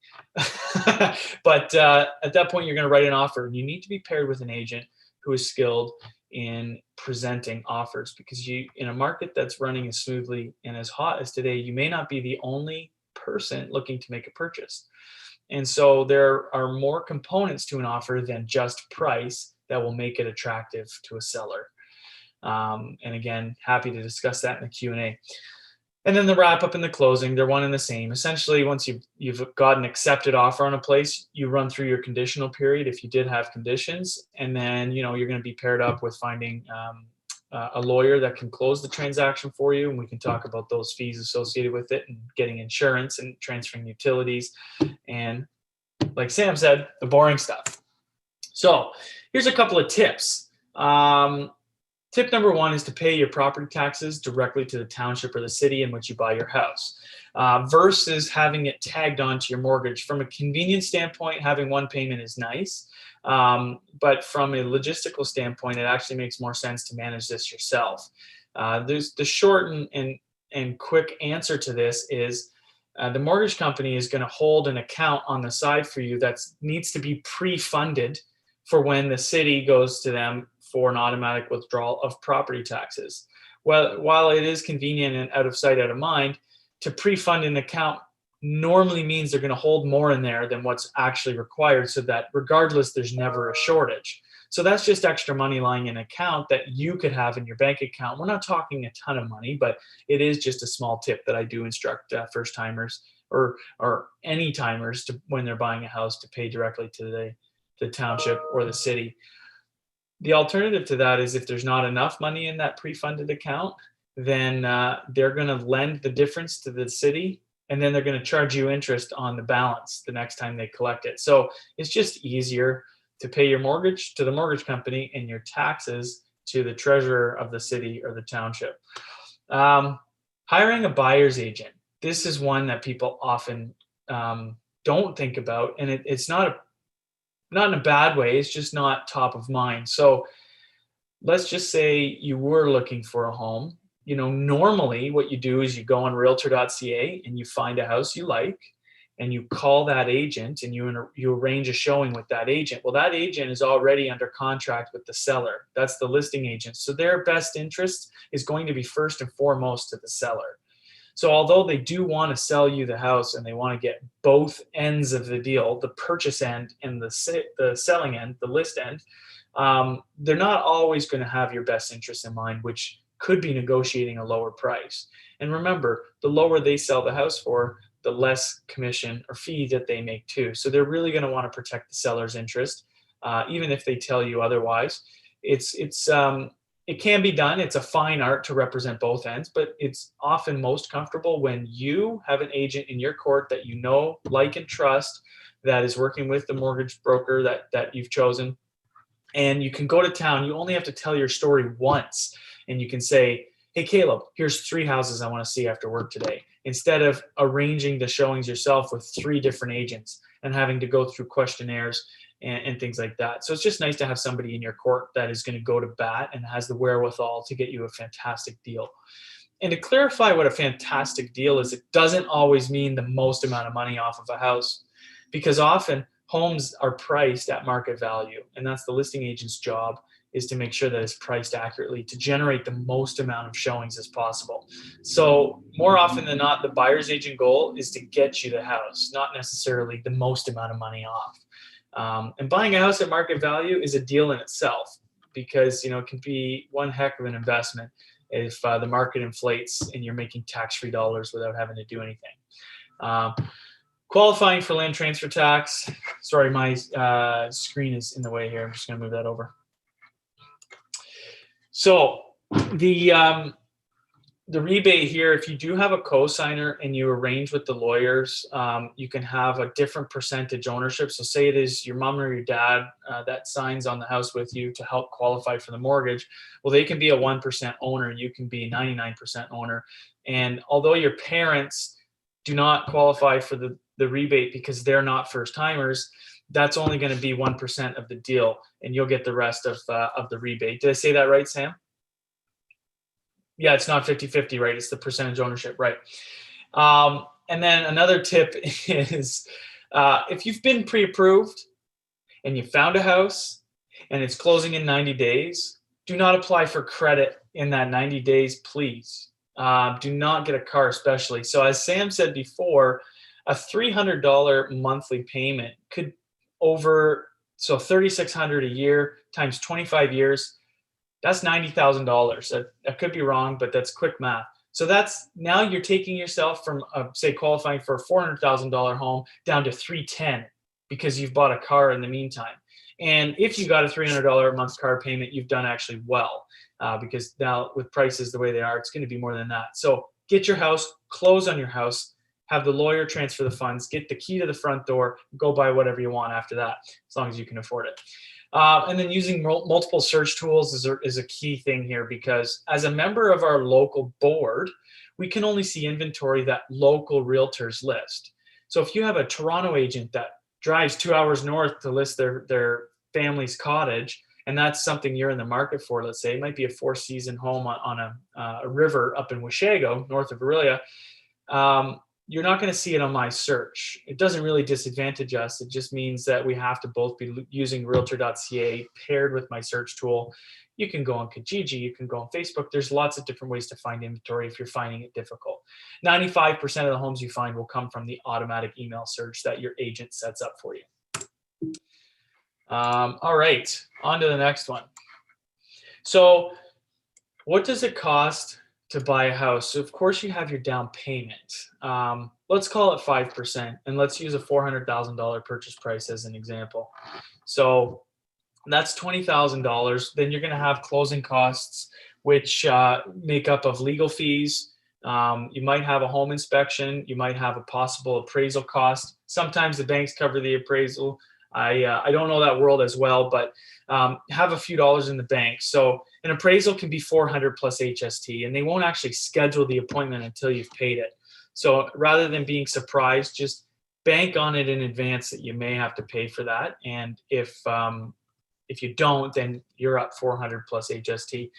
but at that point you're going to write an offer, and you need to be paired with an agent who is skilled in presenting offers, because you, in a market that's running as smoothly and as hot as today, you may not be the only person looking to make a purchase. And so there are more components to an offer than just price that will make it attractive to a seller. And again, happy to discuss that in the Q&A. And then the wrap up and the closing, they're one and the same. Essentially, once you've got an accepted offer on a place, you run through your conditional period if you did have conditions, and then you're going to be paired up with finding a lawyer that can close the transaction for you, and we can talk about those fees associated with it, and getting insurance and transferring utilities, and like Sam said, the boring stuff. So here's a couple of tips. Tip number one is to pay your property taxes directly to the township or the city in which you buy your house, versus having it tagged onto your mortgage. From a convenience standpoint, having one payment is nice, but from a logistical standpoint, it actually makes more sense to manage this yourself. There's the short and quick answer to this is the mortgage company is going to hold an account on the side for you that needs to be pre-funded for when the city goes to them for an automatic withdrawal of property taxes. Well, while it is convenient and out of sight, out of mind, to pre-fund an account normally means they're going to hold more in there than what's actually required, so that regardless, there's never a shortage. So that's just extra money lying in an account that you could have in your bank account. We're not talking a ton of money, but it is just a small tip that I do instruct first timers or any timers to, when they're buying a house, to pay directly to the township or the city. The alternative to that is, if there's not enough money in that pre-funded account, then they're going to lend the difference to the city, and then they're going to charge you interest on the balance the next time they collect it. So it's just easier to pay your mortgage to the mortgage company and your taxes to the treasurer of the city or the township. Hiring a buyer's agent. This is one that people often don't think about, and it's not in a bad way, it's just not top of mind. So let's just say you were looking for a home. Normally what you do is you go on realtor.ca and you find a house you like, and you call that agent and you arrange a showing with that agent. Well, that agent is already under contract with the seller. That's the listing agent. So their best interest is going to be first and foremost to the seller. So although they do want to sell you the house and they want to get both ends of the deal, the purchase end and the selling end, the list end, they're not always going to have your best interest in mind, which could be negotiating a lower price. And remember, the lower they sell the house for, the less commission or fee that they make too. So they're really going to want to protect the seller's interest. even if they tell you otherwise. It can be done. It's a fine art to represent both ends, but it's often most comfortable when you have an agent in your court that you know, like, and trust, that is working with the mortgage broker that you've chosen. And you can go to town. You only have to tell your story once, and you can say, hey, Caleb, here's 3 houses I want to see after work today, instead of arranging the showings yourself with 3 different agents and having to go through questionnaires and things like that. So it's just nice to have somebody in your court that is going to go to bat and has the wherewithal to get you a fantastic deal. And to clarify what a fantastic deal is, it doesn't always mean the most amount of money off of a house, because often homes are priced at market value, and that's the listing agent's job, is to make sure that it's priced accurately to generate the most amount of showings as possible. So more often than not, the buyer's agent goal is to get you the house, not necessarily the most amount of money off. And buying a house at market value is a deal in itself, because it can be one heck of an investment if the market inflates and you're making tax-free dollars without having to do anything. Qualifying for land transfer tax. Sorry, my screen is in the way here. I'm just going to move that over. So the rebate here, if you do have a co-signer and you arrange with the lawyers, you can have a different percentage ownership. So say it is your mom or your dad that signs on the house with you to help qualify for the mortgage. Well, they can be a 1% owner. You can be 99% owner. And although your parents do not qualify for the rebate because they're not first timers, that's only going to be 1% of the deal, and you'll get the rest of the rebate. Did I say that right, Sam? Yeah, it's not 50-50, right? It's the percentage ownership, right? And then another tip is if you've been pre-approved and you found a house and it's closing in 90 days, do not apply for credit in that 90 days, please. Do not get a car, especially. So as Sam said before, a $300 monthly payment could so $3,600 a year times 25 years, that's $90,000. That could be wrong, but that's quick math. So that's, now you're taking yourself from say qualifying for a $400,000 home down to $310 because you've bought a car in the meantime. And if you got a $300 a month car payment, you've done actually well, because now with prices the way they are, it's going to be more than that. So get your house, close on your house, have the lawyer transfer the funds, get the key to the front door, go buy whatever you want after that, as long as you can afford it. And then using multiple search tools is a key thing here, because as a member of our local board, we can only see inventory that local realtors list. So if you have a Toronto agent that drives 2 hours north to list their family's cottage, and that's something you're in the market for, let's say, it might be a 4-season home on a river up in Washago, north of Aurelia, you're not going to see it on my search. It doesn't really disadvantage us. It just means that we have to both be using realtor.ca paired with my search tool. You can go on Kijiji, you can go on Facebook. There's lots of different ways to find inventory if you're finding it difficult. 95% of the homes you find will come from the automatic email search that your agent sets up for you. All right, on to the next one. So what does it cost to buy a house? So of course you have your down payment. Let's call it 5%, and let's use a $400,000 purchase price as an example. So that's $20,000. Then you're going to have closing costs, which make up of legal fees. You might have a home inspection. You might have a possible appraisal cost. Sometimes the banks cover the appraisal. I don't know that world as well, but have a few dollars in the bank. So an appraisal can be $400 plus HST, and they won't actually schedule the appointment until you've paid it. So rather than being surprised, just bank on it in advance that you may have to pay for that. And if you don't, then you're up $400 plus HST.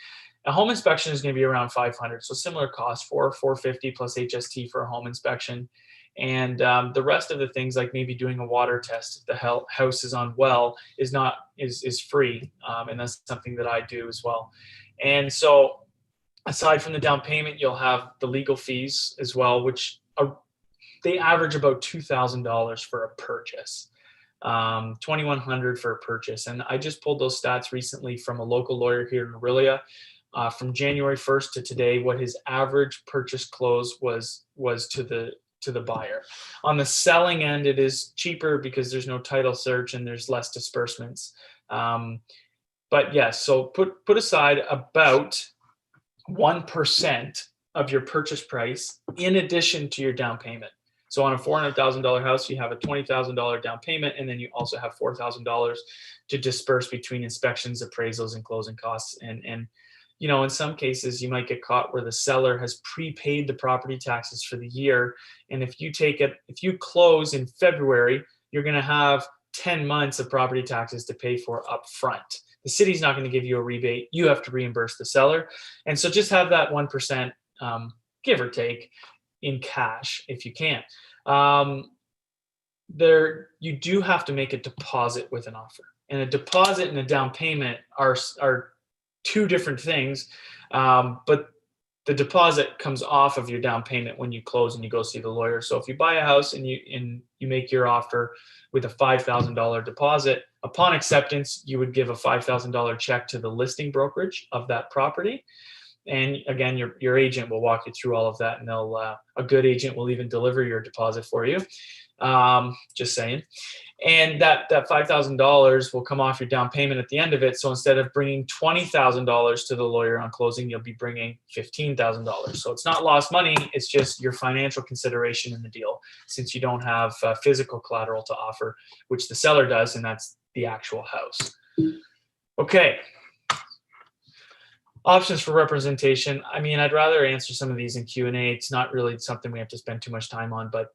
A home inspection is going to be around $500, so similar cost, $450 plus HST for a home inspection. And the rest of the things, like maybe doing a water test if the house is on well, is free, and that's something that I do as well. And so aside from the down payment, you'll have the legal fees as well, which they average about $2,000 for a purchase, $2,100 for a purchase. And I just pulled those stats recently from a local lawyer here in Aurelia. From January 1st to today, what his average purchase close was to the buyer. On the selling end, it is cheaper because there's no title search and there's less disbursements. But yes, so put aside about 1% of your purchase price in addition to your down payment. So on a $400,000 house, you have a $20,000 down payment, and then you also have $4,000 to disperse between inspections, appraisals, and closing costs. And you know, in some cases, you might get caught where the seller has prepaid the property taxes for the year, and if you close in February, you're going to have 10 months of property taxes to pay for up front. The city's not going to give you a rebate. You have to reimburse the seller. And so just have that 1%, give or take, in cash if you can. You do have to make a deposit with an offer. And a deposit and a down payment are two different things. But the deposit comes off of your down payment when you close and you go see the lawyer. So if you buy a house and you make your offer with a $5,000 deposit, upon acceptance, you would give a $5,000 check to the listing brokerage of that property. And again, your agent will walk you through all of that, and a good agent will even deliver your deposit for you. Just saying. And that $5,000 will come off your down payment at the end of it. So instead of bringing $20,000 to the lawyer on closing, you'll be bringing $15,000. So it's not lost money. It's just your financial consideration in the deal, since you don't have physical collateral to offer, which the seller does, and that's the actual house. Okay. Options for representation. I mean, I'd rather answer some of these in Q&A. It's not really something we have to spend too much time on, but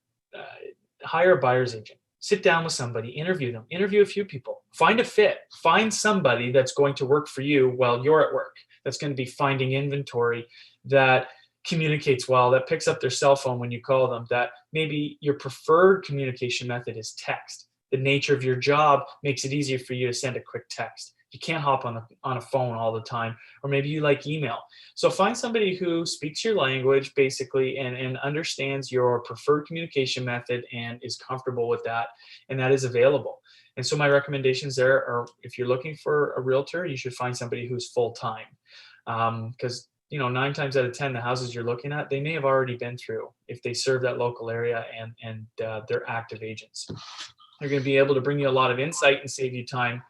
hire a buyer's agent. Sit down with somebody, interview them, interview a few people, find a fit, find somebody that's going to work for you while you're at work, that's going to be finding inventory, that communicates well, that picks up their cell phone when you call them, that maybe your preferred communication method is text. The nature of your job makes it easier for you to send a quick text. You can't hop on a phone all the time, or maybe you like email. So find somebody who speaks your language basically and understands your preferred communication method and is comfortable with that, and that is available. And so my recommendations there are, if you're looking for a realtor, you should find somebody who's full-time, because 9 times out of 10, the houses you're looking at, they may have already been through if they serve that local area and they're active agents. They're going to be able to bring you a lot of insight and save you time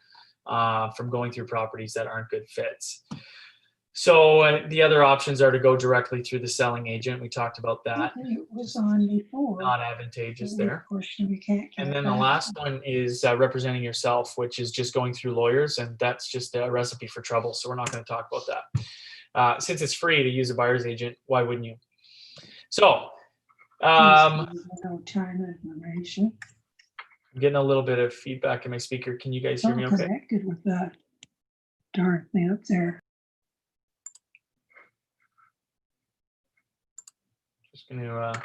from going through properties that aren't good fits. So the other options are to go directly through the selling agent. We talked about that. It was on before. Not advantageous there. Of course, we can't get And then it the back. last one is representing yourself, which is just going through lawyers, and that's just a recipe for trouble. So we're not going to talk about that. Since it's free to use a buyer's agent, why wouldn't you? So No time information. I'm getting a little bit of feedback in my speaker. Can you guys hear me It's all okay? connected with that darn thing up there. Just going to,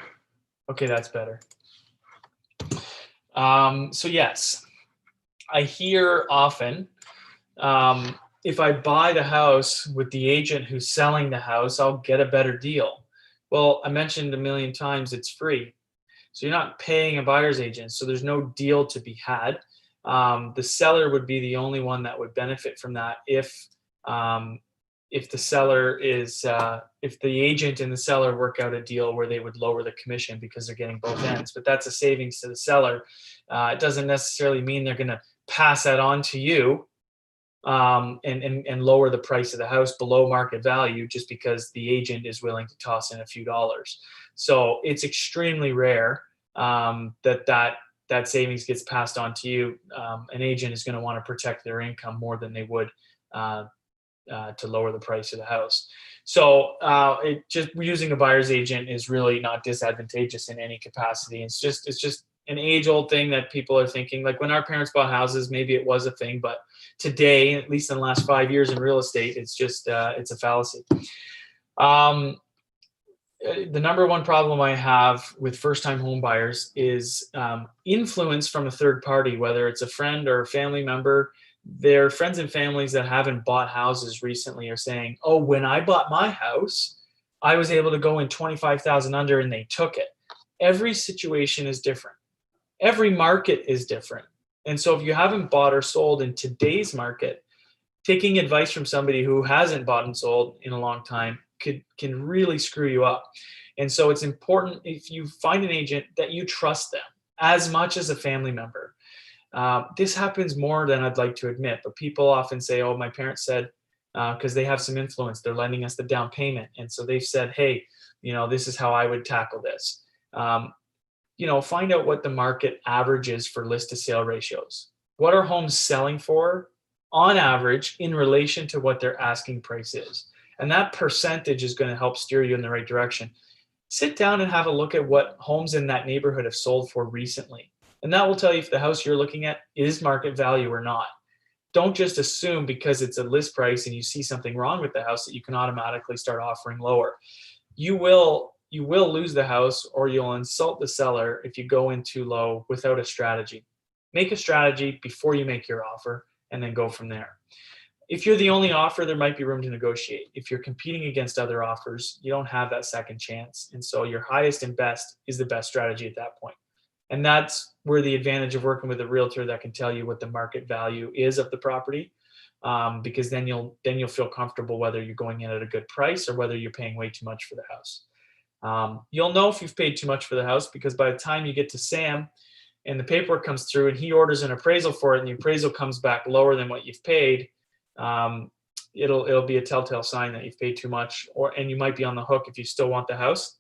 okay, that's better. So yes, I hear often, if I buy the house with the agent who's selling the house, I'll get a better deal. Well, I mentioned a million times it's free. So you're not paying a buyer's agent, so there's no deal to be had. The seller would be the only one that would benefit from that if the seller is, if the agent and the seller work out a deal where they would lower the commission because they're getting both ends. But that's a savings to the seller. It doesn't necessarily mean they're going to pass that on to you and lower the price of the house below market value just because the agent is willing to toss in a few dollars. So it's extremely rare that savings gets passed on to you. An agent is going to want to protect their income more than they would to lower the price of the house. So just using a buyer's agent is really not disadvantageous in any capacity. It's just an age-old thing that people are thinking. Like when our parents bought houses, maybe it was a thing, but today, at least in the last 5 years in real estate, it's just it's a fallacy. The number one problem I have with first-time home buyers is influence from a third party, whether it's a friend or a family member. Their friends and families that haven't bought houses recently are saying, oh, when I bought my house, I was able to go in 25,000 under and they took it. Every situation is different. Every market is different. And so if you haven't bought or sold in today's market, taking advice from somebody who hasn't bought and sold in a long time can really screw you up. And so it's important, if you find an agent, that you trust them as much as a family member. This happens more than I'd like to admit, but people often say, oh, my parents said, because they have some influence, they're lending us the down payment. And so they've said, hey, this is how I would tackle this. Find out what the market averages for list to sale ratios. What are homes selling for on average in relation to what their asking price is? And that percentage is going to help steer you in the right direction. Sit down and have a look at what homes in that neighborhood have sold for recently. And that will tell you if the house you're looking at is market value or not. Don't just assume because it's a list price and you see something wrong with the house that you can automatically start offering lower. You will lose the house, or you'll insult the seller if you go in too low without a strategy. Make a strategy before you make your offer and then go from there. If you're the only offer, there might be room to negotiate. If you're competing against other offers, you don't have that second chance. And so your highest and best is the best strategy at that point. And that's where the advantage of working with a realtor that can tell you what the market value is of the property, because then you'll feel comfortable whether you're going in at a good price or whether you're paying way too much for the house. You'll know if you've paid too much for the house because by the time you get to Sam and the paperwork comes through and he orders an appraisal for it and the appraisal comes back lower than what you've paid, it'll be a telltale sign that you've paid too much, and you might be on the hook if you still want the house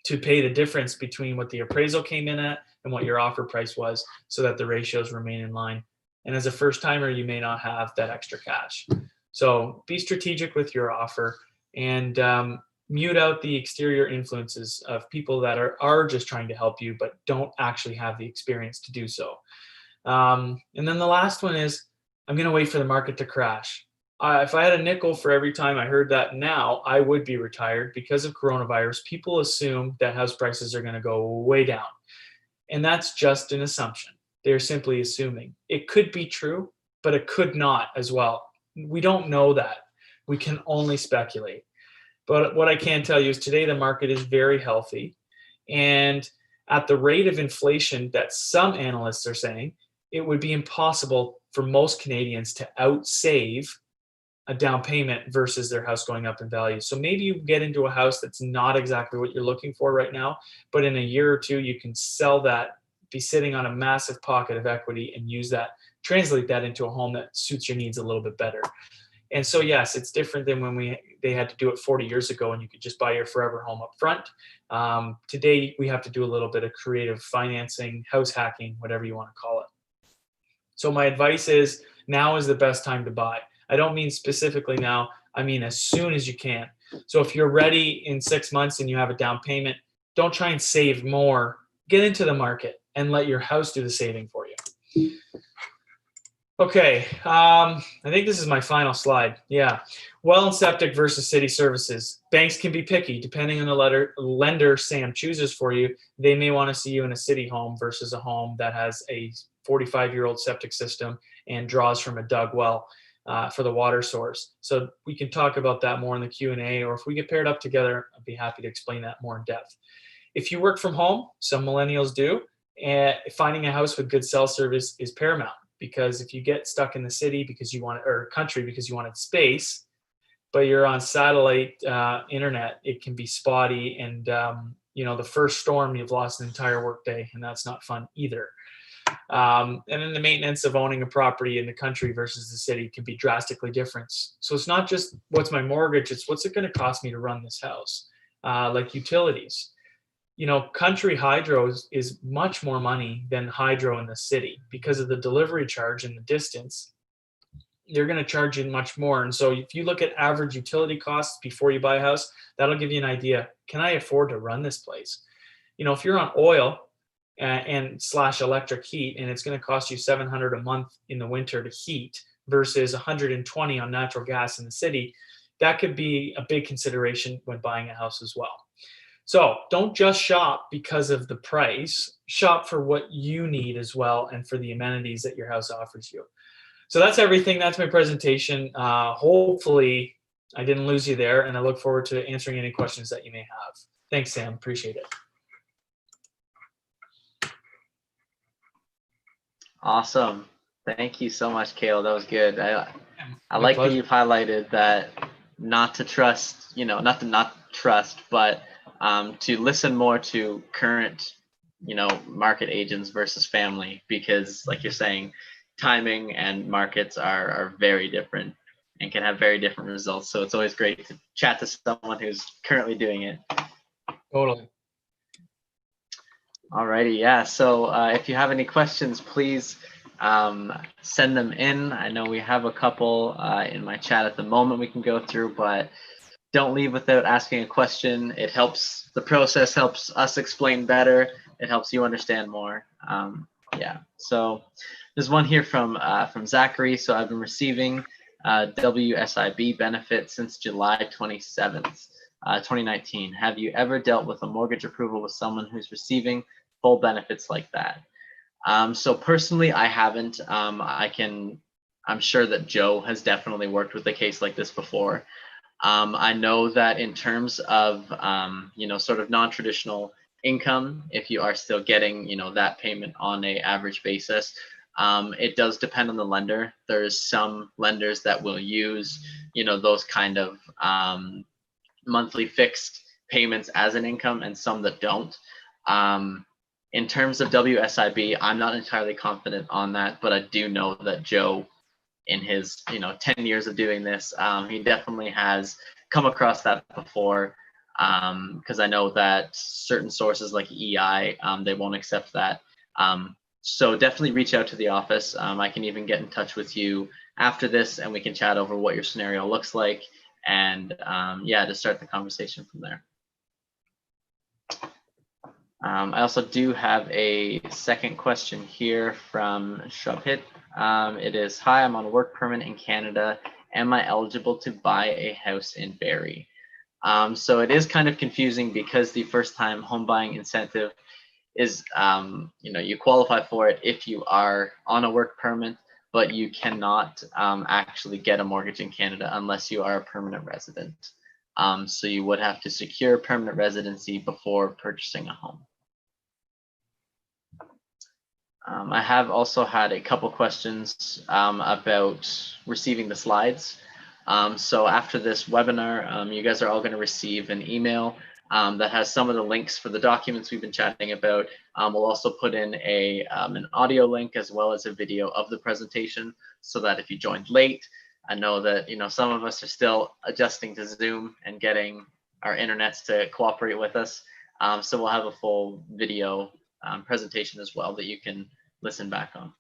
to pay the difference between what the appraisal came in at and what your offer price was so that the ratios remain in line. And as a first timer, you may not have that extra cash. So be strategic with your offer and mute out the exterior influences of people that are just trying to help you, but don't actually have the experience to do so. And then the last one is, I'm going to wait for the market to crash. If I had a nickel for every time I heard that now, I would be retired. Because of coronavirus, people assume that house prices are going to go way down. And that's just an assumption. They're simply assuming. It could be true, but it could not as well. We don't know that. We can only speculate. But what I can tell you is today the market is very healthy. And at the rate of inflation that some analysts are saying, it would be impossible for most Canadians to outsave a down payment versus their house going up in value. So maybe you get into a house that's not exactly what you're looking for right now, but in a year or two, you can sell that, be sitting on a massive pocket of equity and use that, translate that into a home that suits your needs a little bit better. And so, yes, it's different than when they had to do it 40 years ago and you could just buy your forever home up front. Today, we have to do a little bit of creative financing, house hacking, whatever you want to call it. So my advice is now is the best time to buy. I don't mean specifically now. I mean as soon as you can. So if you're ready in 6 months and you have a down payment, don't try and save more. Get into the market and let your house do the saving for you. Okay, I think this is my final slide. Yeah, well and septic versus city services. Banks can be picky depending on the lender Sam chooses for you. They may want to see you in a city home versus a home that has a 45-year-old septic system and draws from a dug well for the water source. So we can talk about that more in the Q&A, or if we get paired up together, I'd be happy to explain that more in depth. If you work from home, some millennials do, and finding a house with good cell service is paramount. Because if you get stuck in the city because you want, or country because you wanted space, but you're on satellite internet, it can be spotty. And the first storm, you've lost an entire workday, and that's not fun either. And then the maintenance of owning a property in the country versus the city can be drastically different. So it's not just what's my mortgage; it's what's it going to cost me to run this house, like utilities. Country hydro is much more money than hydro in the city because of the delivery charge and the distance. They're going to charge you much more. And so if you look at average utility costs before you buy a house, that'll give you an idea. Can I afford to run this place? If you're on oil and / electric heat, and it's going to cost you $700 a month in the winter to heat versus $120 on natural gas in the city, that could be a big consideration when buying a house as well. So don't just shop because of the price, shop for what you need as well and for the amenities that your house offers you. So that's everything. That's my presentation. Hopefully I didn't lose you there, and I look forward to answering any questions that you may have. Thanks, Sam. Appreciate it. Awesome. Thank you so much, Cale. That was good. I like pleasure. that you've highlighted that not to trust, not to not trust, but to listen more to current market agents versus family, because like you're saying, timing and markets are very different and can have very different results. So it's always great to chat to someone who's currently doing it. Totally. Alrighty, yeah. So if you have any questions, please send them in. I know we have a couple in my chat at the moment we can go through, but don't leave without asking a question. It helps, the process helps us explain better. It helps you understand more. Yeah, so there's one here from Zachary. So I've been receiving WSIB benefits since July 27th, 2019. Have you ever dealt with a mortgage approval with someone who's receiving full benefits like that? So personally, I haven't. I'm sure that Joe has definitely worked with a case like this before. I know that in terms of, sort of non-traditional income, if you are still getting, that payment on a average basis, it does depend on the lender. There's some lenders that will use, those kind of monthly fixed payments as an income, and some that don't. In terms of WSIB, I'm not entirely confident on that, but I do know that Joe, in his 10 years of doing this, he definitely has come across that before, because I know that certain sources like EI, they won't accept that. So definitely reach out to the office. I can even get in touch with you after this, and we can chat over what your scenario looks like, and yeah, to start the conversation from there. I also do have a second question here from Shubhit. It is, hi, I'm on a work permit in Canada. Am I eligible to buy a house in Barrie? So it is kind of confusing, because the first time home buying incentive is, you qualify for it if you are on a work permit, but you cannot actually get a mortgage in Canada unless you are a permanent resident. So you would have to secure permanent residency before purchasing a home. I have also had a couple questions about receiving the slides. So after this webinar, you guys are all going to receive an email that has some of the links for the documents we've been chatting about. We'll also put in an audio link as well as a video of the presentation, so that if you joined late, I know that some of us are still adjusting to Zoom and getting our internets to cooperate with us. So we'll have a full video presentation as well that you can listen back on.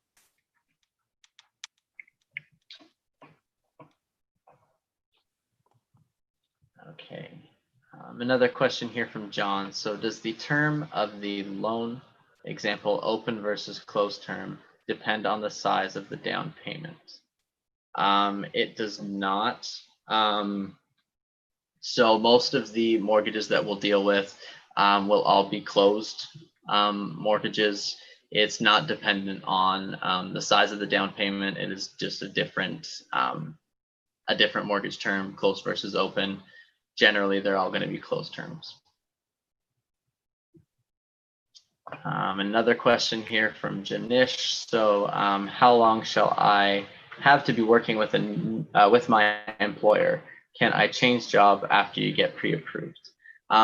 Okay, another question here from John. So does the term of the loan, example, open versus closed term, depend on the size of the down payment? It does not. So most of the mortgages that we'll deal with will all be closed mortgages. It's not dependent on the size of the down payment. It is just a different mortgage term, closed versus open. Generally, they're all going to be closed terms. Another question here from Janish. So how long shall I have to be working with my employer? Can I change job after you get pre-approved?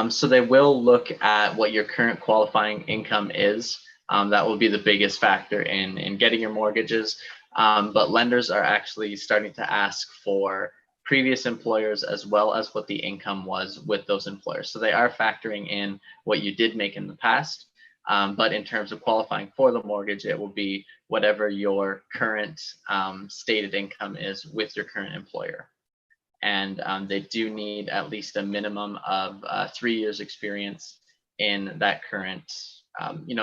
So they will look at what your current qualifying income is. That will be the biggest factor in getting your mortgages. But lenders are actually starting to ask for previous employers as well as what the income was with those employers. So they are factoring in what you did make in the past. But in terms of qualifying for the mortgage, it will be whatever your current stated income is with your current employer. And they do need at least a minimum of 3 years experience in that current,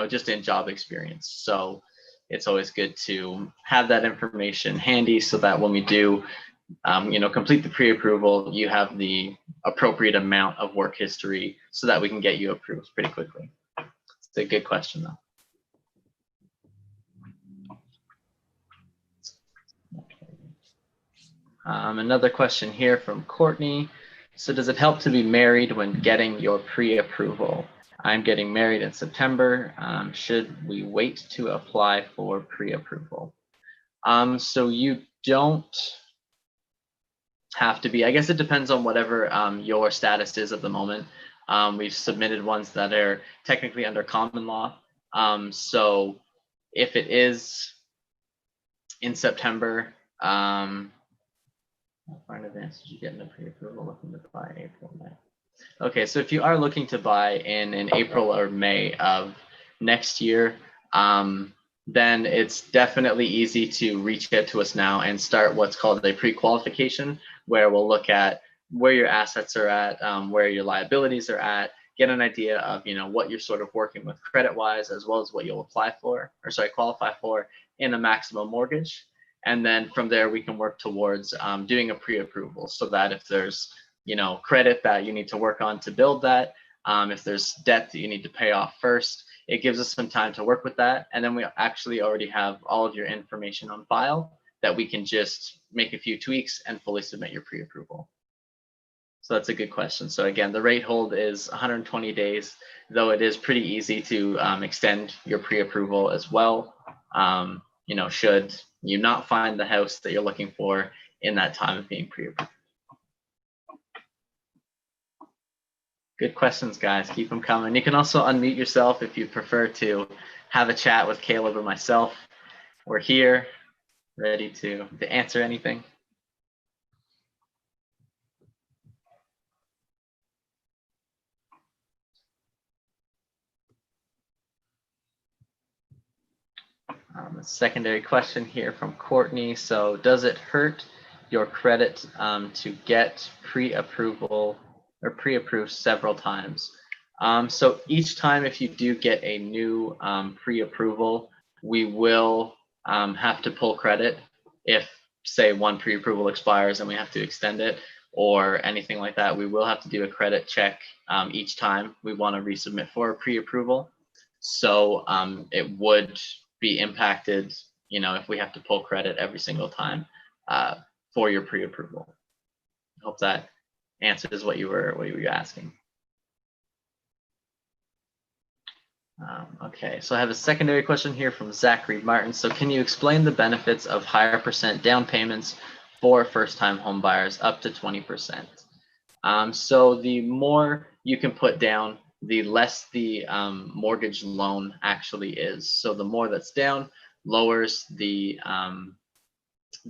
just in job experience. So it's always good to have that information handy, so that when we do, complete the pre-approval, you have the appropriate amount of work history so that we can get you approved pretty quickly. It's a good question, though. Another question here from Courtney. So does it help to be married when getting your pre-approval? I'm getting married in September. Should we wait to apply for pre-approval? So you don't have to be. I guess it depends on whatever your status is at the moment. We've submitted ones that are technically under common law. So if it is in September, how far in advance did you get in a pre-approval looking to buy April, May? Okay, so if you are looking to buy in April or May of next year, then it's definitely easy to reach out to us now and start what's called a pre-qualification, where we'll look at where your assets are at, where your liabilities are at, get an idea of what you're sort of working with credit-wise, as well as what you'll qualify for in a maximum mortgage. And then from there, we can work towards doing a pre-approval, so that if there's credit that you need to work on to build that, if there's debt that you need to pay off first, it gives us some time to work with that. And then we actually already have all of your information on file that we can just make a few tweaks and fully submit your pre-approval. So that's a good question. So again, the rate hold is 120 days, though it is pretty easy to extend your pre-approval as well. Should you not find the house that you're looking for in that time of being pre-approved. Good questions, guys. Keep them coming. You can also unmute yourself if you prefer to have a chat with Caleb or myself. We're here, ready to answer anything. A secondary question here from Courtney. So does it hurt your credit to get pre-approval or pre-approved several times? So each time if you do get a new pre-approval, we will have to pull credit if, say, one pre-approval expires and we have to extend it or anything like that. We will have to do a credit check each time we want to resubmit for a pre-approval. So it would be impacted, if we have to pull credit every single time for your pre-approval. I hope that answers what you were asking. Okay, so I have a secondary question here from Zachary Martin. So can you explain the benefits of higher % down payments for first-time home buyers up to 20%? So the more you can put down, the less the mortgage loan actually is. So the more that's down lowers the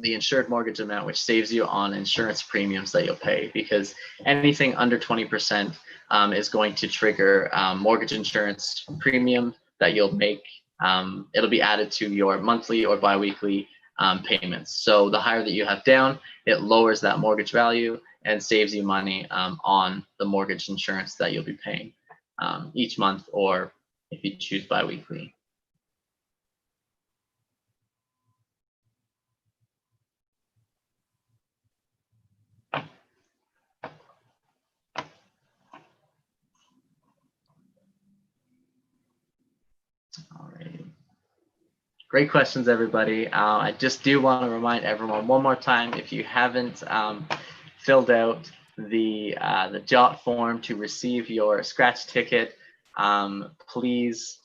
insured mortgage amount, which saves you on insurance premiums that you'll pay, because anything under 20% is going to trigger mortgage insurance premium that you'll make. It'll be added to your monthly or biweekly payments. So the higher that you have down, it lowers that mortgage value and saves you money on the mortgage insurance that you'll be paying each month, or if you choose biweekly. Alrighty. Great questions, everybody. I just do want to remind everyone one more time, if you haven't filled out the JOT form to receive your scratch ticket, please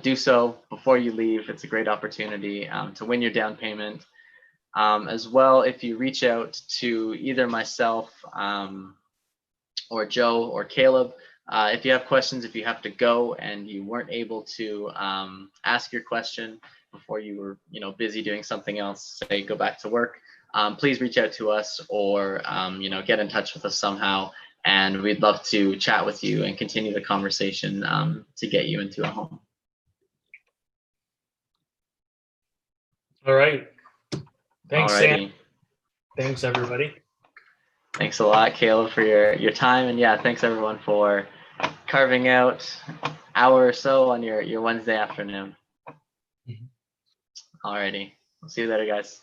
do so before you leave. It's a great opportunity to win your down payment. As well, if you reach out to either myself or Joe or Caleb, if you have questions, if you have to go and you weren't able to ask your question before you were busy doing something else, say go back to work, please reach out to us or get in touch with us somehow, and we'd love to chat with you and continue the conversation to get you into a home. All right. Thanks, Alrighty. Sam. Thanks, everybody. Thanks a lot, Caleb, for your time, and yeah, thanks everyone for carving out an hour or so on your Wednesday afternoon. Alrighty, we'll see you later, guys.